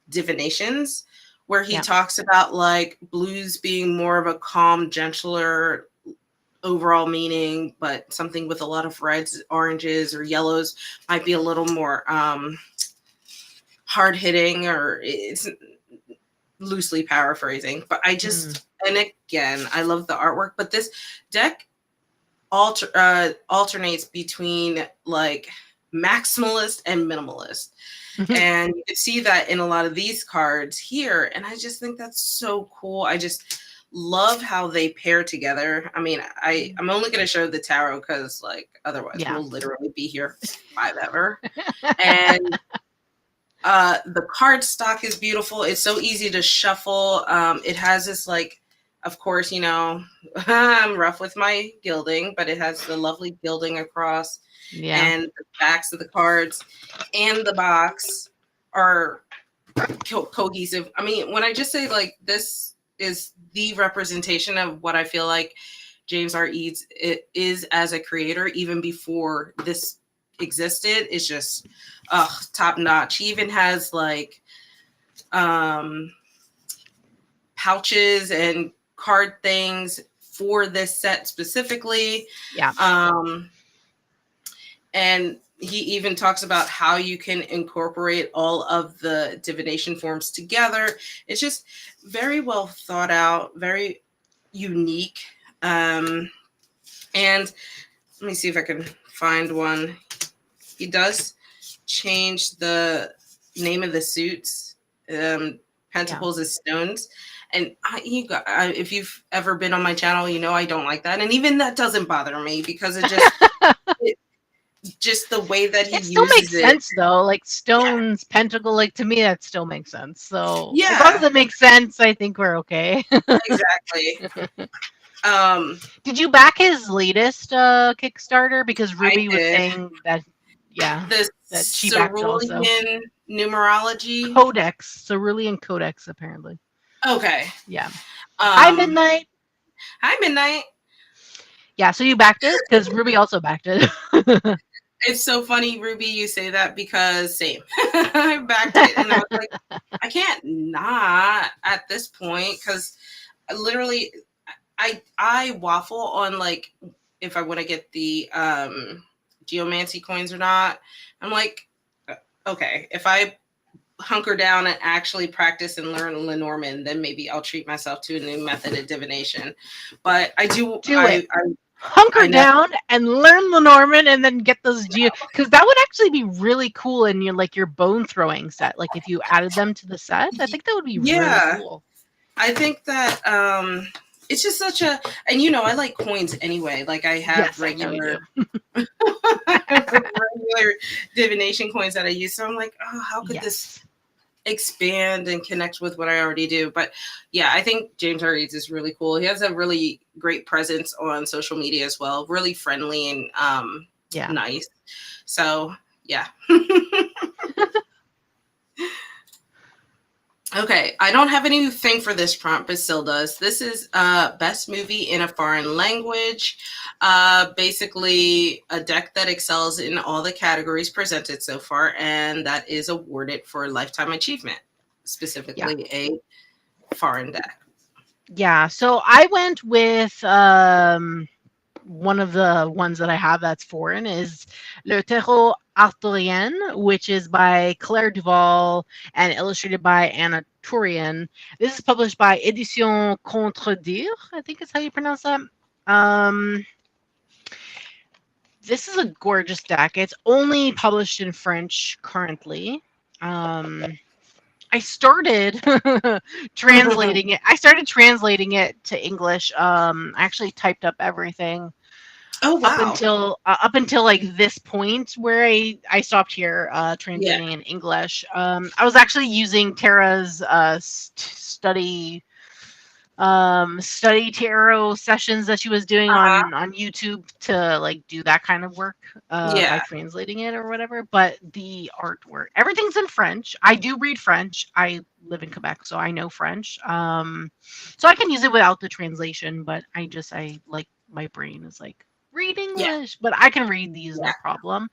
divinations where he talks about like blues being more of a calm, gentler overall meaning, but something with a lot of reds, oranges, or yellows might be a little more hard hitting, or it's loosely paraphrasing. But I just, and again, I love the artwork, but this deck alternates between like maximalist and minimalist. And you can see that in a lot of these cards here. And I just think that's so cool. I just love how they pair together. I mean, I'm only going to show the tarot because, like, otherwise we'll literally be here forever. And the card stock is beautiful. It's so easy to shuffle. It has this, like, of course, you know, I'm rough with my gilding, but it has the lovely gilding across. Yeah. And the backs of the cards and the box are cohesive. I mean, when I just say like this is the representation of what I feel like James R. Eads is as a creator, even before this existed, is just top notch. He even has like pouches and card things for this set specifically. Yeah. And he even talks about how you can incorporate all of the divination forms together. It's just very well thought out, very unique. And let me see if I can find one. He does changed the name of the suits. Yeah. Pentacles is stones. And if you've ever been on my channel, you know I don't like that. And even that doesn't bother me because it, just the way that he It still uses makes it. sense though. Like Yeah. stones, pentacle, like to me that still makes sense. So as long as Yeah, it makes sense, I think we're okay. exactly. Um, Did you back his latest Kickstarter? Because I Ruby was did saying that, yeah, the that she backed it also. cerulean numerology. Codex, Cerulean Codex, apparently. Okay. Yeah. Hi, Um, Midnight. Hi, Midnight. Yeah, so you backed it? Because Ruby also backed it. It's so funny, Ruby, you say that because same. I backed it and I was like, I can't not at this point because literally I waffle on like if I want to get the geomancy coins or not. I'm like, okay, if I hunker down and actually practice and learn Lenormand, then maybe I'll treat myself to a new method of divination. But I do Do it. I Hunker know. down and learn Lenormand and then get those geo, because that would actually be really cool in your bone throwing set. Like if you added them to the set, I think that would be really Yeah. cool. I think that it's just such a, and I like coins anyway. Like I have Yes, I know you regular do. regular divination coins that I use. So I'm like, oh, how could this Yes. expand and connect with what I already do? But yeah, I think James R. Eads is really cool. He has a really great presence on social media as well. Really friendly and Yeah. nice. So yeah. Okay, I don't have anything for this prompt, but still does. This is best movie in a foreign language. Basically, a deck that excels in all the categories presented so far, and that is awarded for lifetime achievement, Yeah. specifically a foreign deck. Yeah. So I went with one of the ones that I have that's foreign is Le Terreau Arthurien, which is by Claire Duval and illustrated by Anna Turian. This is published by Édition Contredire, I think is how you pronounce that. Um, this is a gorgeous deck. It's only published in French currently. I started translating it. I started translating it to English. I actually typed up everything Oh wow! up until like this point where I stopped here Yeah. translating in English. I was actually using Tara's study tarot sessions that she was doing Uh-huh. on YouTube to like do that kind of work by Yeah. translating it or whatever. But the artwork, everything's in French. I do read French. I live in Quebec, so I know French. So I can use it without the translation. But I like my brain is like read Yeah. English, but I can read these Yeah. no problem.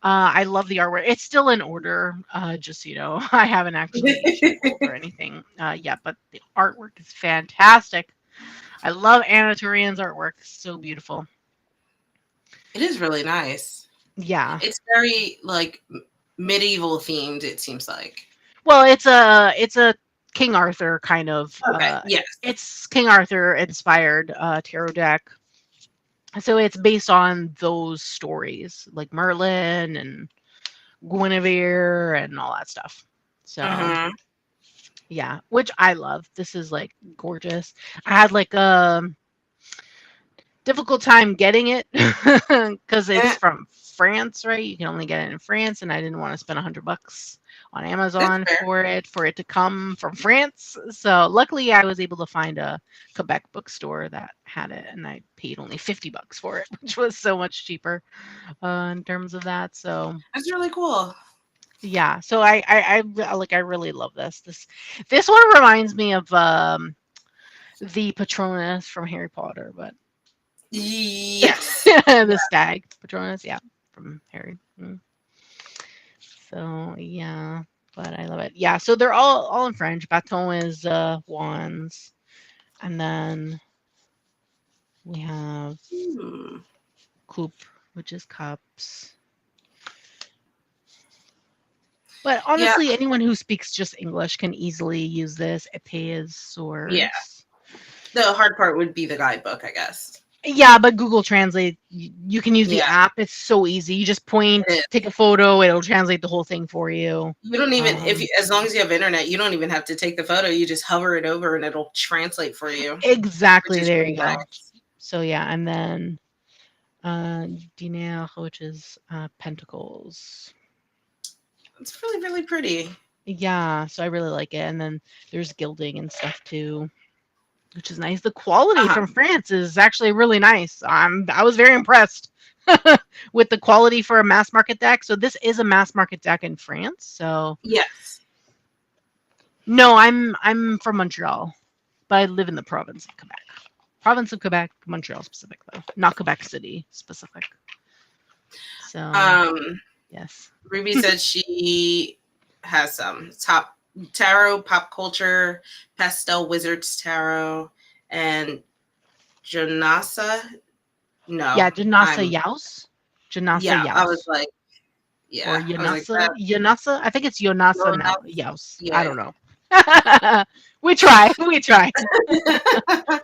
I love the artwork. It's still in order, just so you know. I haven't actually shuffled or anything yet, but the artwork is fantastic. I love Anna Turian's artwork. So beautiful. It is really nice. Yeah. It's very like medieval themed. It seems like. Well, it's a King Arthur kind of. Okay. Yes. It's King Arthur inspired tarot deck. So it's based on those stories, like Merlin and Guinevere and all that stuff. So Mm-hmm. yeah, which I love. This is like gorgeous. I had like a difficult time getting it because it's from France, right? You can only get it in France, and I didn't want to spend $100 on That's Amazon fair. for it to come from France. So luckily, I was able to find a Quebec bookstore that had it, and I paid only $50 for it, which was so much cheaper in terms of that. So That's really cool. yeah, so I really love this. This one reminds me of the Patronus from Harry Potter, but Yes. the stag Patronus, yeah, from Harry. So yeah, but I love it. Yeah, so they're all in French. Baton is wands, and then we have Hmm. coupe, which is cups. But Yeah. honestly, anyone who speaks just English can easily use this. Épée is Yeah. swords. The hard part would be the guidebook, I guess. Yeah, but Google Translate, you can use the Yeah, app. It's so easy. You just point, it is. take a photo, it'll translate the whole thing for you. You don't even Um, as long as you have internet, you don't even have to take the photo. You just hover it over and it'll translate for you, which exactly. is There really you go. nice. So yeah, and then Diner, which is pentacles. It's really, really pretty. Yeah, so I really like it. And then there's gilding and stuff too, which is nice. The quality Uh-huh. from France is actually really nice. I was very impressed with the quality for a mass market deck. So this is a mass market deck in France. So Yes. no, I'm from Montreal, but I live in the province of Quebec. Province of Quebec, Montreal specific though, not Quebec City specific. So Um, yes. Ruby said she has some top tarot, pop culture, pastel wizards tarot, and Janasa. No, Yeah, Janasa I'm Yaus. Janasa yeah. I was Yaus. like, Or yeah. I was like Yonasa. that. Yonasa. I think it's Yonasa No, now. that's Yaus. I yeah. don't know. We try. We try.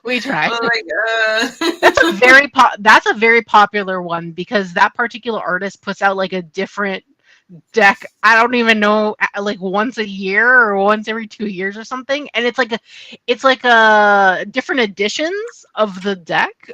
We I try. was like, That's a very popular one because that particular artist puts out like a different deck. I don't even know, like once a year or once every 2 years or something, and it's like a different editions of the deck,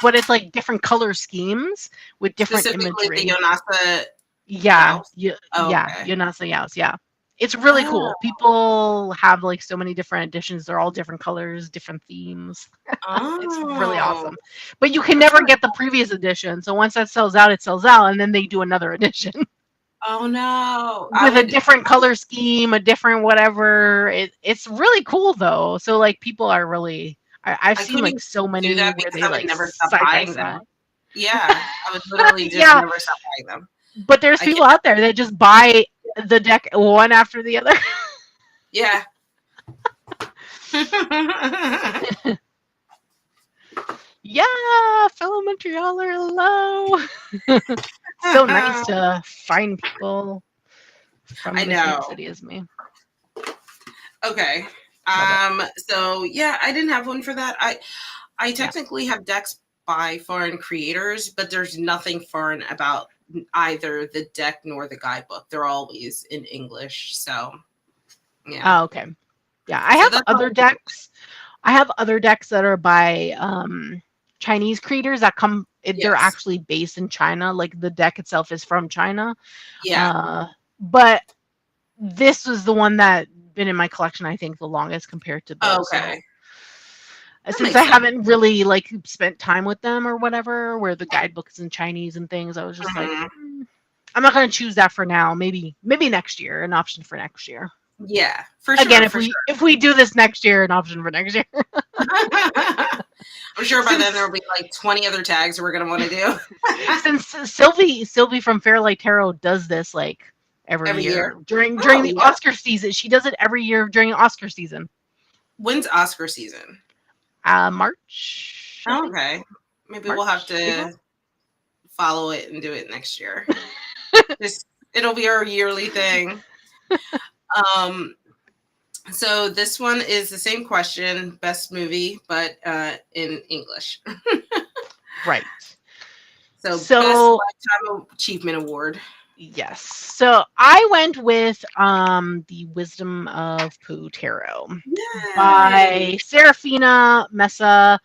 but it's like different color schemes with different specifically the imagery. Yonasa Yeah, Yaus. Oh, yeah, okay. Yonasa Yaos, yeah. It's really Oh, cool. People have like so many different editions. They're all different colors, different themes. It's really oh, awesome. But you can that's never really get the previous edition. So once that sells out, it sells out, and then they do another edition oh no. I with a would different color scheme, a different whatever. It's really cool though. So like people are really I've I seen like couldn't so do many that where because they I would like never stop side by buying side. them. Yeah, I would literally just Yeah, never stop buying them. but there's I people can't. out there that just buy the deck one after the other. Yeah. Yeah, fellow Montrealer, hello. So nice to find people I from the same know. city as me. Okay. Love it. So yeah, I didn't have one for that. I Yeah. technically have decks by foreign creators, but there's nothing foreign about either the deck nor the guidebook. They're always in English. So yeah. Oh, okay. Yeah, I So have that's all. other decks. I have other decks that are by Chinese creators that they're Yes. actually based in China. Like the deck itself is from China. Yeah. But this was the one that been in my collection, I think, the longest compared to those. So Okay. That since I makes sense. haven't really like spent time with them or whatever, where the guidebook is in Chinese and things, I was just like, Mhm. I'm not gonna choose that for now. Maybe next year, an option for next year. Yeah, for Again, sure, if for sure. we do this next year, an option for next year. I'm sure by then there since will be like 20 other tags we're gonna want to do since Sylvie from Fairlight Tarot does this like every every year. year during Oh the yeah. Oscar season. She does it every year during Oscar season. When's Oscar season? March, I Oh, think. okay. Maybe we'll have March, April. to follow it and do it next year. Just it'll be our yearly thing. Um, so this one is the same question, best movie, but in English. Right. So best So lifetime achievement award. yes. So I went with the Wisdom of Pooh Tarot Yay! by Serafina Mesa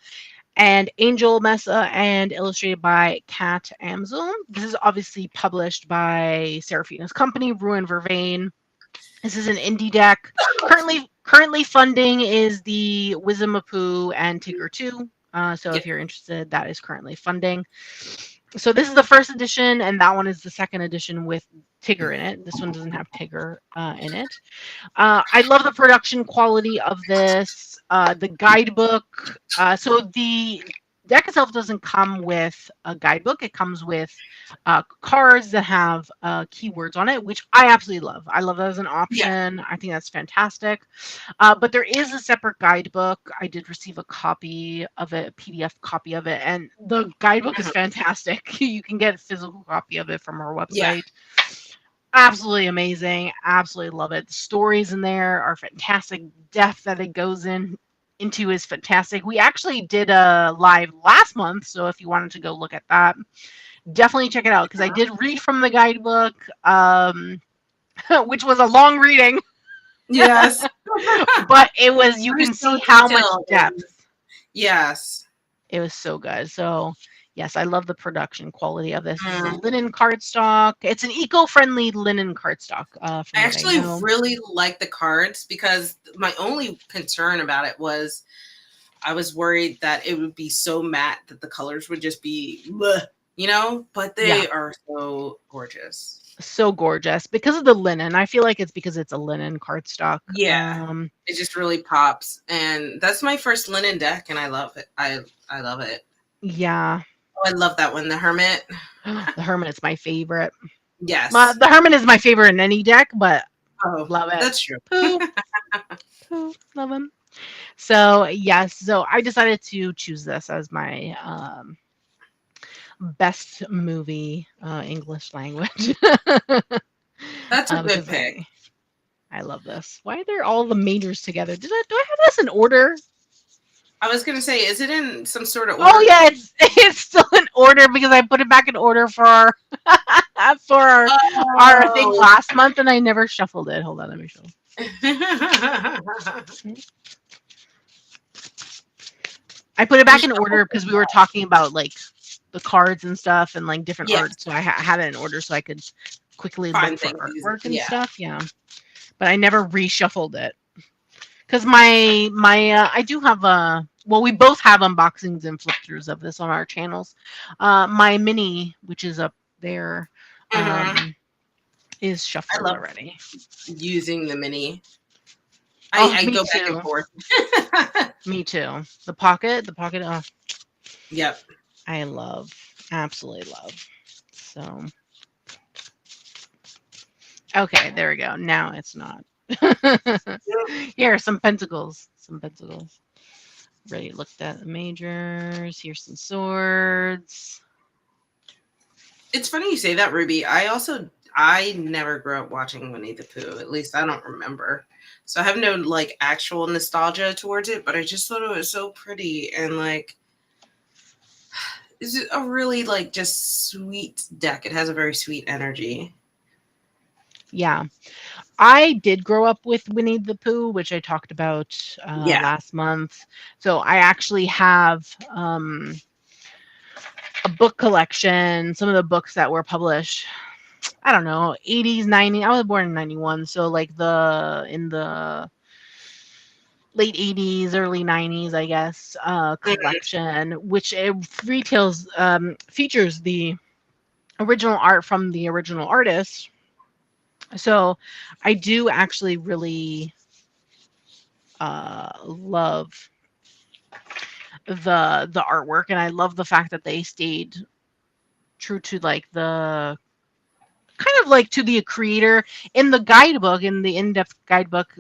and Angel Mesa and illustrated by Kat Amzel. This is obviously published by Serafina's company, Ruin Vervain. This is an indie deck. Currently funding is the Wisdom of Pooh and Tigger 2. So Yeah. if you're interested, that is currently funding. So this is the first edition, and that one is the second edition with Tigger in it. This one doesn't have Tigger in it. I love the production quality of this. The guidebook. So the deck itself doesn't come with a guidebook. It comes with cards that have keywords on it, which I absolutely love. I love that as an Yeah. option. I think that's fantastic. But there is a separate guidebook. I did receive a copy of it, a PDF copy of it, and the guidebook is Mhm. fantastic. You can get a physical copy of it from our Yeah. website. Absolutely amazing. Absolutely love it. The stories in there are fantastic. Depth that it goes in. into is fantastic. We actually did a live last month, so if you wanted to go look at that, definitely check it out because I did read from the guidebook, which was a long reading, Yes. but it was, you It was can so see how much detailed. depth. Yes. It was so good. So yes, I love the production quality of this. This is a Mm. linen cardstock. It's an eco-friendly linen cardstock, I from what I actually know. really like the cards because my only concern about it was I was worried that it would be so matte that the colors would just be, bleh, you know, but Yeah, they are so gorgeous. so gorgeous because of the linen. I feel like it's because it's a linen cardstock. Yeah. It just really pops. And that's my first linen deck and I love it. I love it. Yeah. Oh, I love that one. The Hermit. The Hermit is my favorite. Yes. The Hermit is my favorite in any deck, but Oh, love it. that's true. Pooh, pooh, love him. So yes, so I decided to choose this as my best movie, English language. That's a good Because pick. I love this. Why are there all the majors together? Do I have this in order? I was gonna say, is it in some sort of Oh order? yeah, it's still in order because I put it back in order for our thing Oh. last month and I never shuffled it. Hold on, let me shuffle. I put it back in order because we were talking about like the cards and stuff and like different Yes. art. So I had it in order so I could quickly look Find for things easy. artwork and Yeah. stuff. Yeah, but I never reshuffled it because my I do have a, well, we both have unboxings and flip throughs of this on our channels. My mini, which is up there, Mhm. is I shuffled love already. using the mini. Oh, I me go back and too. forth. Me too. The pocket. Oh, Yep. I love, absolutely love. So okay, there we go. Now it's not. Here are some pentacles. Some pentacles. Already looked at the majors. Here's some swords. It's funny you say that, Ruby. I never grew up watching Winnie the Pooh. At least I don't remember. So I have no like actual nostalgia towards it, but I just thought it was so pretty and like it's a really like just sweet deck. It has a very sweet energy. Yeah. I did grow up with Winnie the Pooh, which I talked about Yeah. last month. So I actually have a book collection, some of the books that were published, I don't know, 80s, 90s. I was born in 91, so like in the late 80s, early 90s, I guess, Mhm. collection, which it retails features the original art from the original artist. So I do actually really love the artwork, and I love the fact that they stayed true to like the kind of like to the creator in the guidebook, in the in-depth guidebook.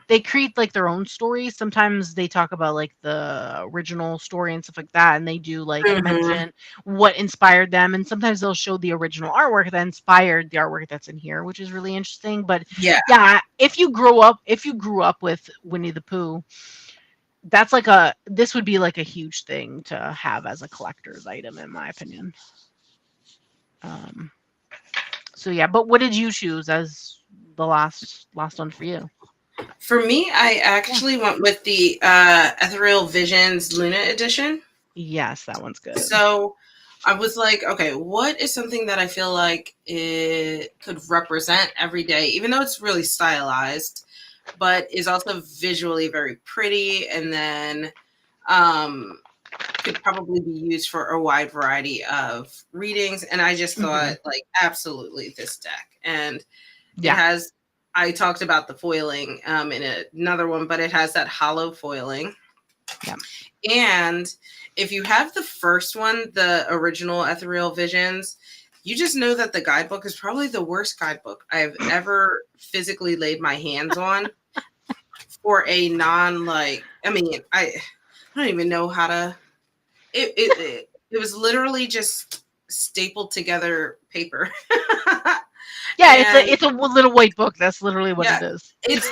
They create like their own stories. Sometimes they talk about like the original story and stuff like that, and they do like Mhm. mention what inspired them. And sometimes they'll show the original artwork that inspired the artwork that's in here, which is really interesting. But Yeah. yeah, if you grew up with Winnie the Pooh, this would be like a huge thing to have as a collector's item, in my opinion. Um, so yeah, but what did you choose as the last one for you? For me, I Yeah. actually went with the Ethereal Visions Luna edition. Yes, that one's good. So I was like, okay, what is something that I feel like it could represent every day, even though it's really stylized, but is also visually very pretty and then um, could probably be used for a wide variety of readings. And I just Hmm. thought, like, absolutely this deck. And it Yeah. has, I talked about the foiling in another one, but it has that hollow foiling. Yeah. And if you have the first one, the original Ethereal Visions, you just know that the guidebook is probably the worst guidebook I've ever physically laid my hands on for a non like. I mean, I don't even know how to. It was literally just stapled together paper, Yeah, and it's a little white book. That's literally what yeah, it is. it's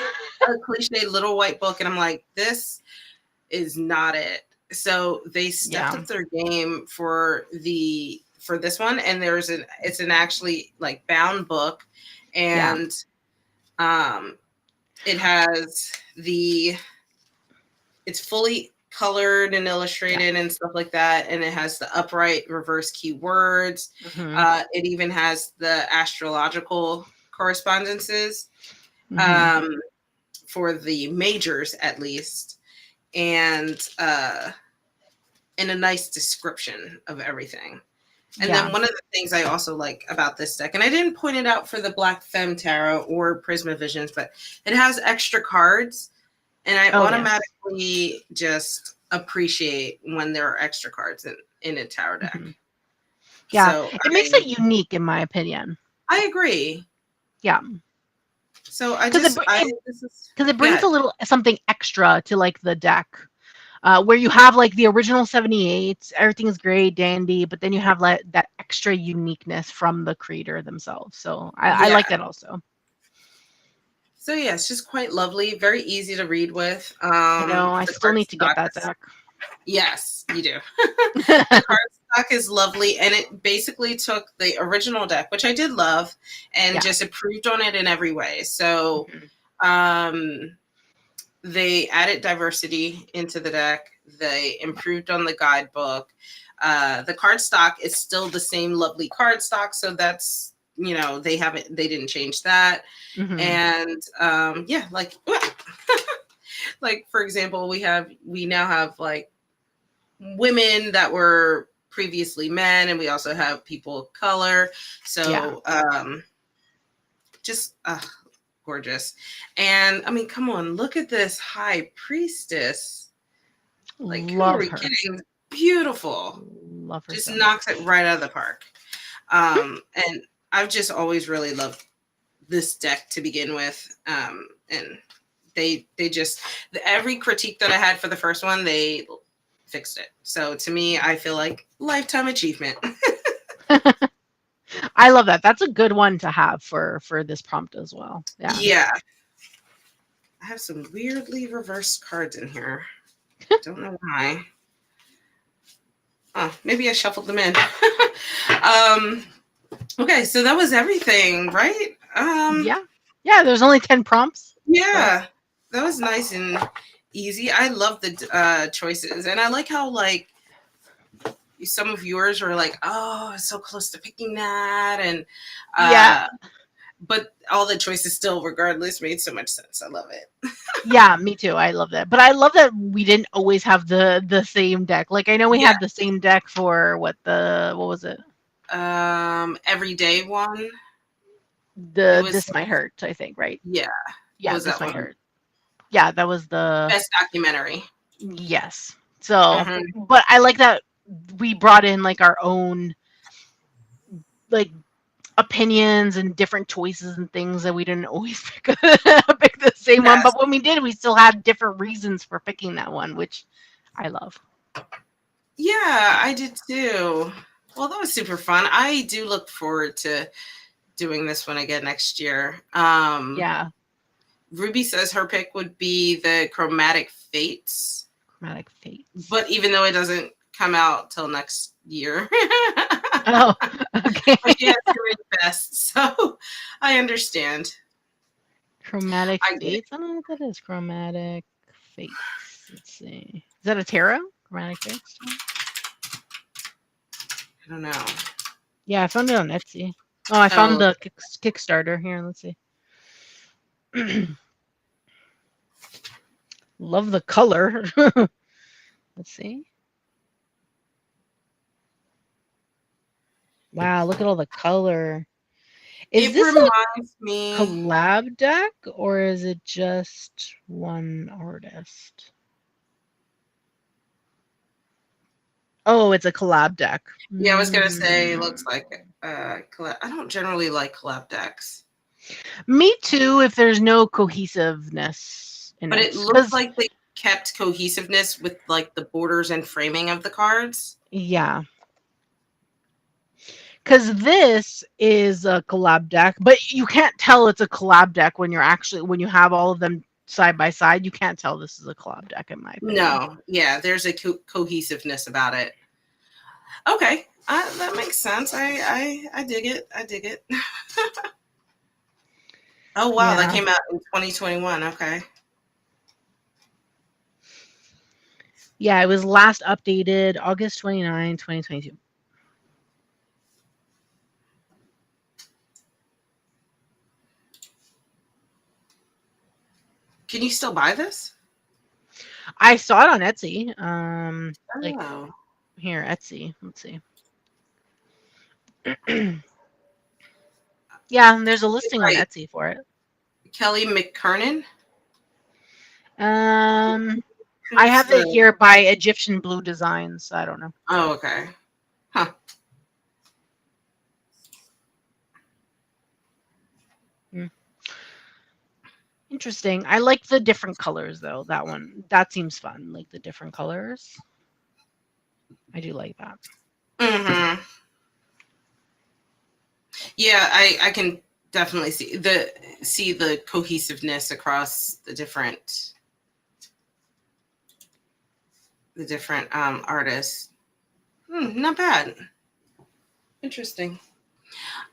a cliche little white book, and I'm like, this is not it. So they stepped Yeah. up their game for this one, and it's an actually like bound book, Yeah. and um it has it's fully colored and Yeah. illustrated and stuff like that, and it has the upright reverse keywords. Hmm. It even has the astrological correspondences, Hmm. um, for the majors at least, and a nice description of everything. And then Yeah. one of the things I also like about this deck, and I didn't point it out for the Black Femme Tarot or Prisma Visions, but it has extra cards, and I Oh yes. automatically just appreciate when there are extra cards in a tarot deck. Hmm. Yeah. So It makes it unique, in my opinion. I agree. Yeah. So Because this is it brings good. a little something extra to like the deck. Where you have like the original 78s, everything's great, dandy, but then you have like that extra uniqueness from the creator themselves. So I Yeah. like that also. So yeah, it's just quite lovely, very easy to read with. I know I The still need to get cardstock that is, deck. yes, you do. The cardstock is lovely, and it basically took the original deck, which I did love, and Yeah. just improved on it in every way. So Mhm. um, they added diversity into the deck. They improved on the guidebook. The cardstock is still the same lovely cardstock, so that's, they didn't change that. Mhm. And yeah, like like for example, we now have like women that were previously men, and we also have people of color. Yeah. So just gorgeous. And I mean, come on, look at this high priestess. Like, who are Love we her. kidding? Beautiful. Love her Just so knocks much. it right out of the park. And I've just always really loved this deck to begin with. And they just, every critique that I had for the first one, they fixed it. So to me, I feel like lifetime achievement. I love that. That's a good one to have for this prompt as well. Yeah. Yeah. I have some weirdly reversed cards in here. Don't know why. Oh, maybe I shuffled them in. um, okay, so that was everything, right? Yeah. Yeah, there's only 10 prompts. So, Yeah, that was nice and easy. I love the choices, and I like how like some of yours were like, "Oh, so close to picking that," and yeah. uh, but all the choices still, regardless, made so much sense. I love it. Yeah, me too. I love that. But I love that we didn't always have the same deck. Like I know we Yeah, had the same deck for what was it? everyday one. It The was This Might Hurt, I think, right? yeah. What Yeah, was This that Might one? Hurt. Yeah, that was the Best documentary. yes. So, Hmm. but I like that we brought in like our own like opinions and different choices and things that we didn't always pick the same one. Yes. But when we did, we still had different reasons for picking that one, which I love. Yeah, I did too. Well, that was super fun. I do look forward to doing this one again next year. Yeah, Ruby says her pick would be the Chromatic Fates, Chromatic Fates. but even though it doesn't come out till next year, Oh, okay. she has to read best, so I understand. Chromatic I get it. Fates. I don't know what that is. Chromatic Fates. Let's see. Is that a tarot? Chromatic Fates. I don't know. Yeah, I found it on Etsy. Oh, I found Oh, the Kickstarter here. Let's see. Love the color. Let's see. Wow, look at all the color. Is it this a reminds me. collab deck or is it just one artist? Oh, it's a collab deck. Yeah, I was gonna say, Mm. looks like collab. I don't generally like collab decks, Me too, if there's no cohesiveness in but it. it looks Because, like they kept cohesiveness with like the borders and framing of the cards. yeah. Because this is a collab deck, but you can't tell it's a collab deck when you're actually, when you have all of them side by side, you can't tell this is a collab deck, in my opinion. No, yeah, there's a cohesiveness about it. Okay, that makes sense. I dig it. I dig it. Oh wow, that Yeah. came out in 2021. Okay. Yeah, it was last updated August 29, 2022. Can you still buy this? I saw it on Etsy. Like Oh, here, Etsy. Let's see. Yeah, there's a listing on right. Etsy for it. Kelly McKernan. I Who's have it the? here by Egyptian Blue Designs. I don't know. Oh, okay. Huh. Hmm. Interesting. I like the different colors though. That one. That seems fun. Like the different colors. I do like that. Mm-hmm. Yeah, I can definitely see the cohesiveness across the different artists. Not bad. Interesting.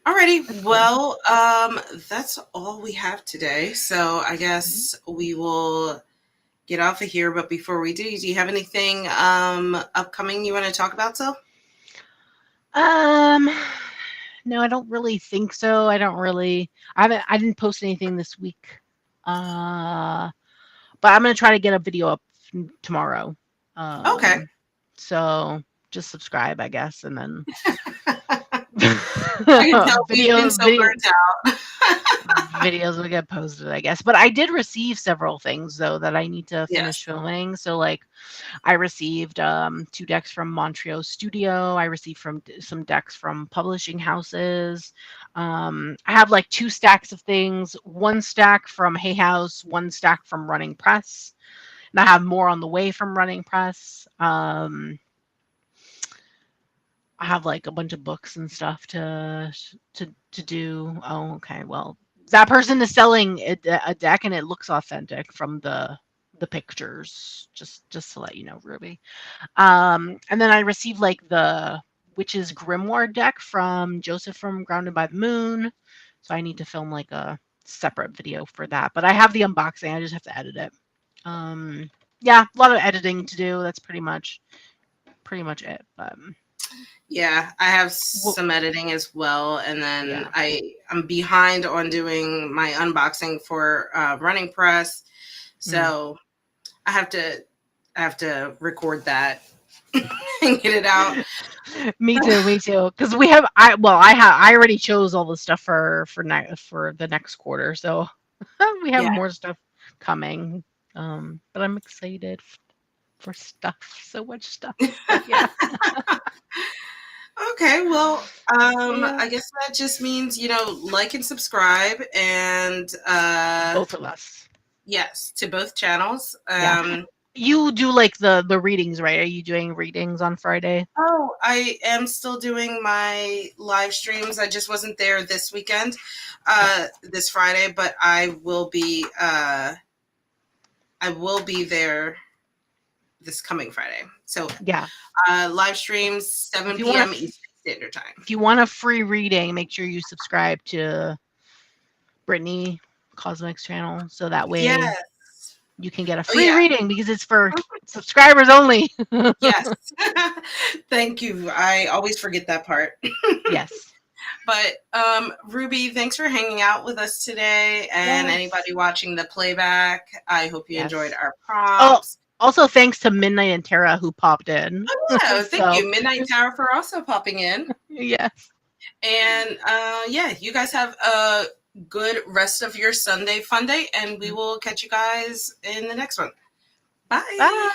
Alrighty. Well, that's all we have today. So I guess we will get off of here. But before we do you have anything upcoming you want to talk about, so? No, I don't really think so. I didn't post anything this week. But I'm gonna try to get a video up tomorrow. Okay. So just subscribe, I guess, and then I can tell we've been so burnt out. videos will get posted, I guess. But I did receive several things though that I need to finish Yes. filming. So like I received 2 decks from Montreal Studio. I received some decks from publishing houses. I have like 2 stacks of things, 1 stack from Hay House, 1 stack from Running Press. And I have more on the way from Running Press. I have like a bunch of books and stuff to do. Oh, okay. Well, that person is selling a deck and it looks authentic from the pictures. Just to let you know, Ruby. And then I received like the Witch's Grimoire deck from Joseph from Grounded by the Moon. So I need to film like a separate video for that. But I have the unboxing. I just have to edit it. Yeah, a lot of editing to do. That's pretty much it. But Yeah, I have well, some editing as well, and then yeah. I'm behind on doing my unboxing for Running Press, so I have to record that and get it out. Me too. Because I already chose all the stuff for the next quarter, so we have Yeah. more stuff coming. But I'm excited for stuff. So much stuff. But yeah. Okay, well, Yeah. I guess that just means, like and subscribe, and Both of us. yes, to both channels. Yeah. You do like the readings, right? Are you doing readings on Friday? Oh, I am still doing my live streams. I just wasn't there this weekend, this Friday, but I will be there this coming Friday. So Yeah. live streams 7 If you p.m. want Eastern Standard Time. if you want a free reading, make sure you subscribe to Brittany Cosmic's channel so that way Yes. you can get a Oh free yeah. reading because it's for subscribers only. Yes. Thank you. I always forget that part. Yes. But Ruby, thanks for hanging out with us today. And Yes. anybody watching the playback, I hope you enjoyed our Oh, prompts. also thanks to Midnight and Tara who popped in. Oh, yeah, thank So, you, Midnight Tower, for also popping in. yes. And yeah, you guys have a good rest of your Sunday fun day, and we will catch you guys in the next one. Bye. Bye.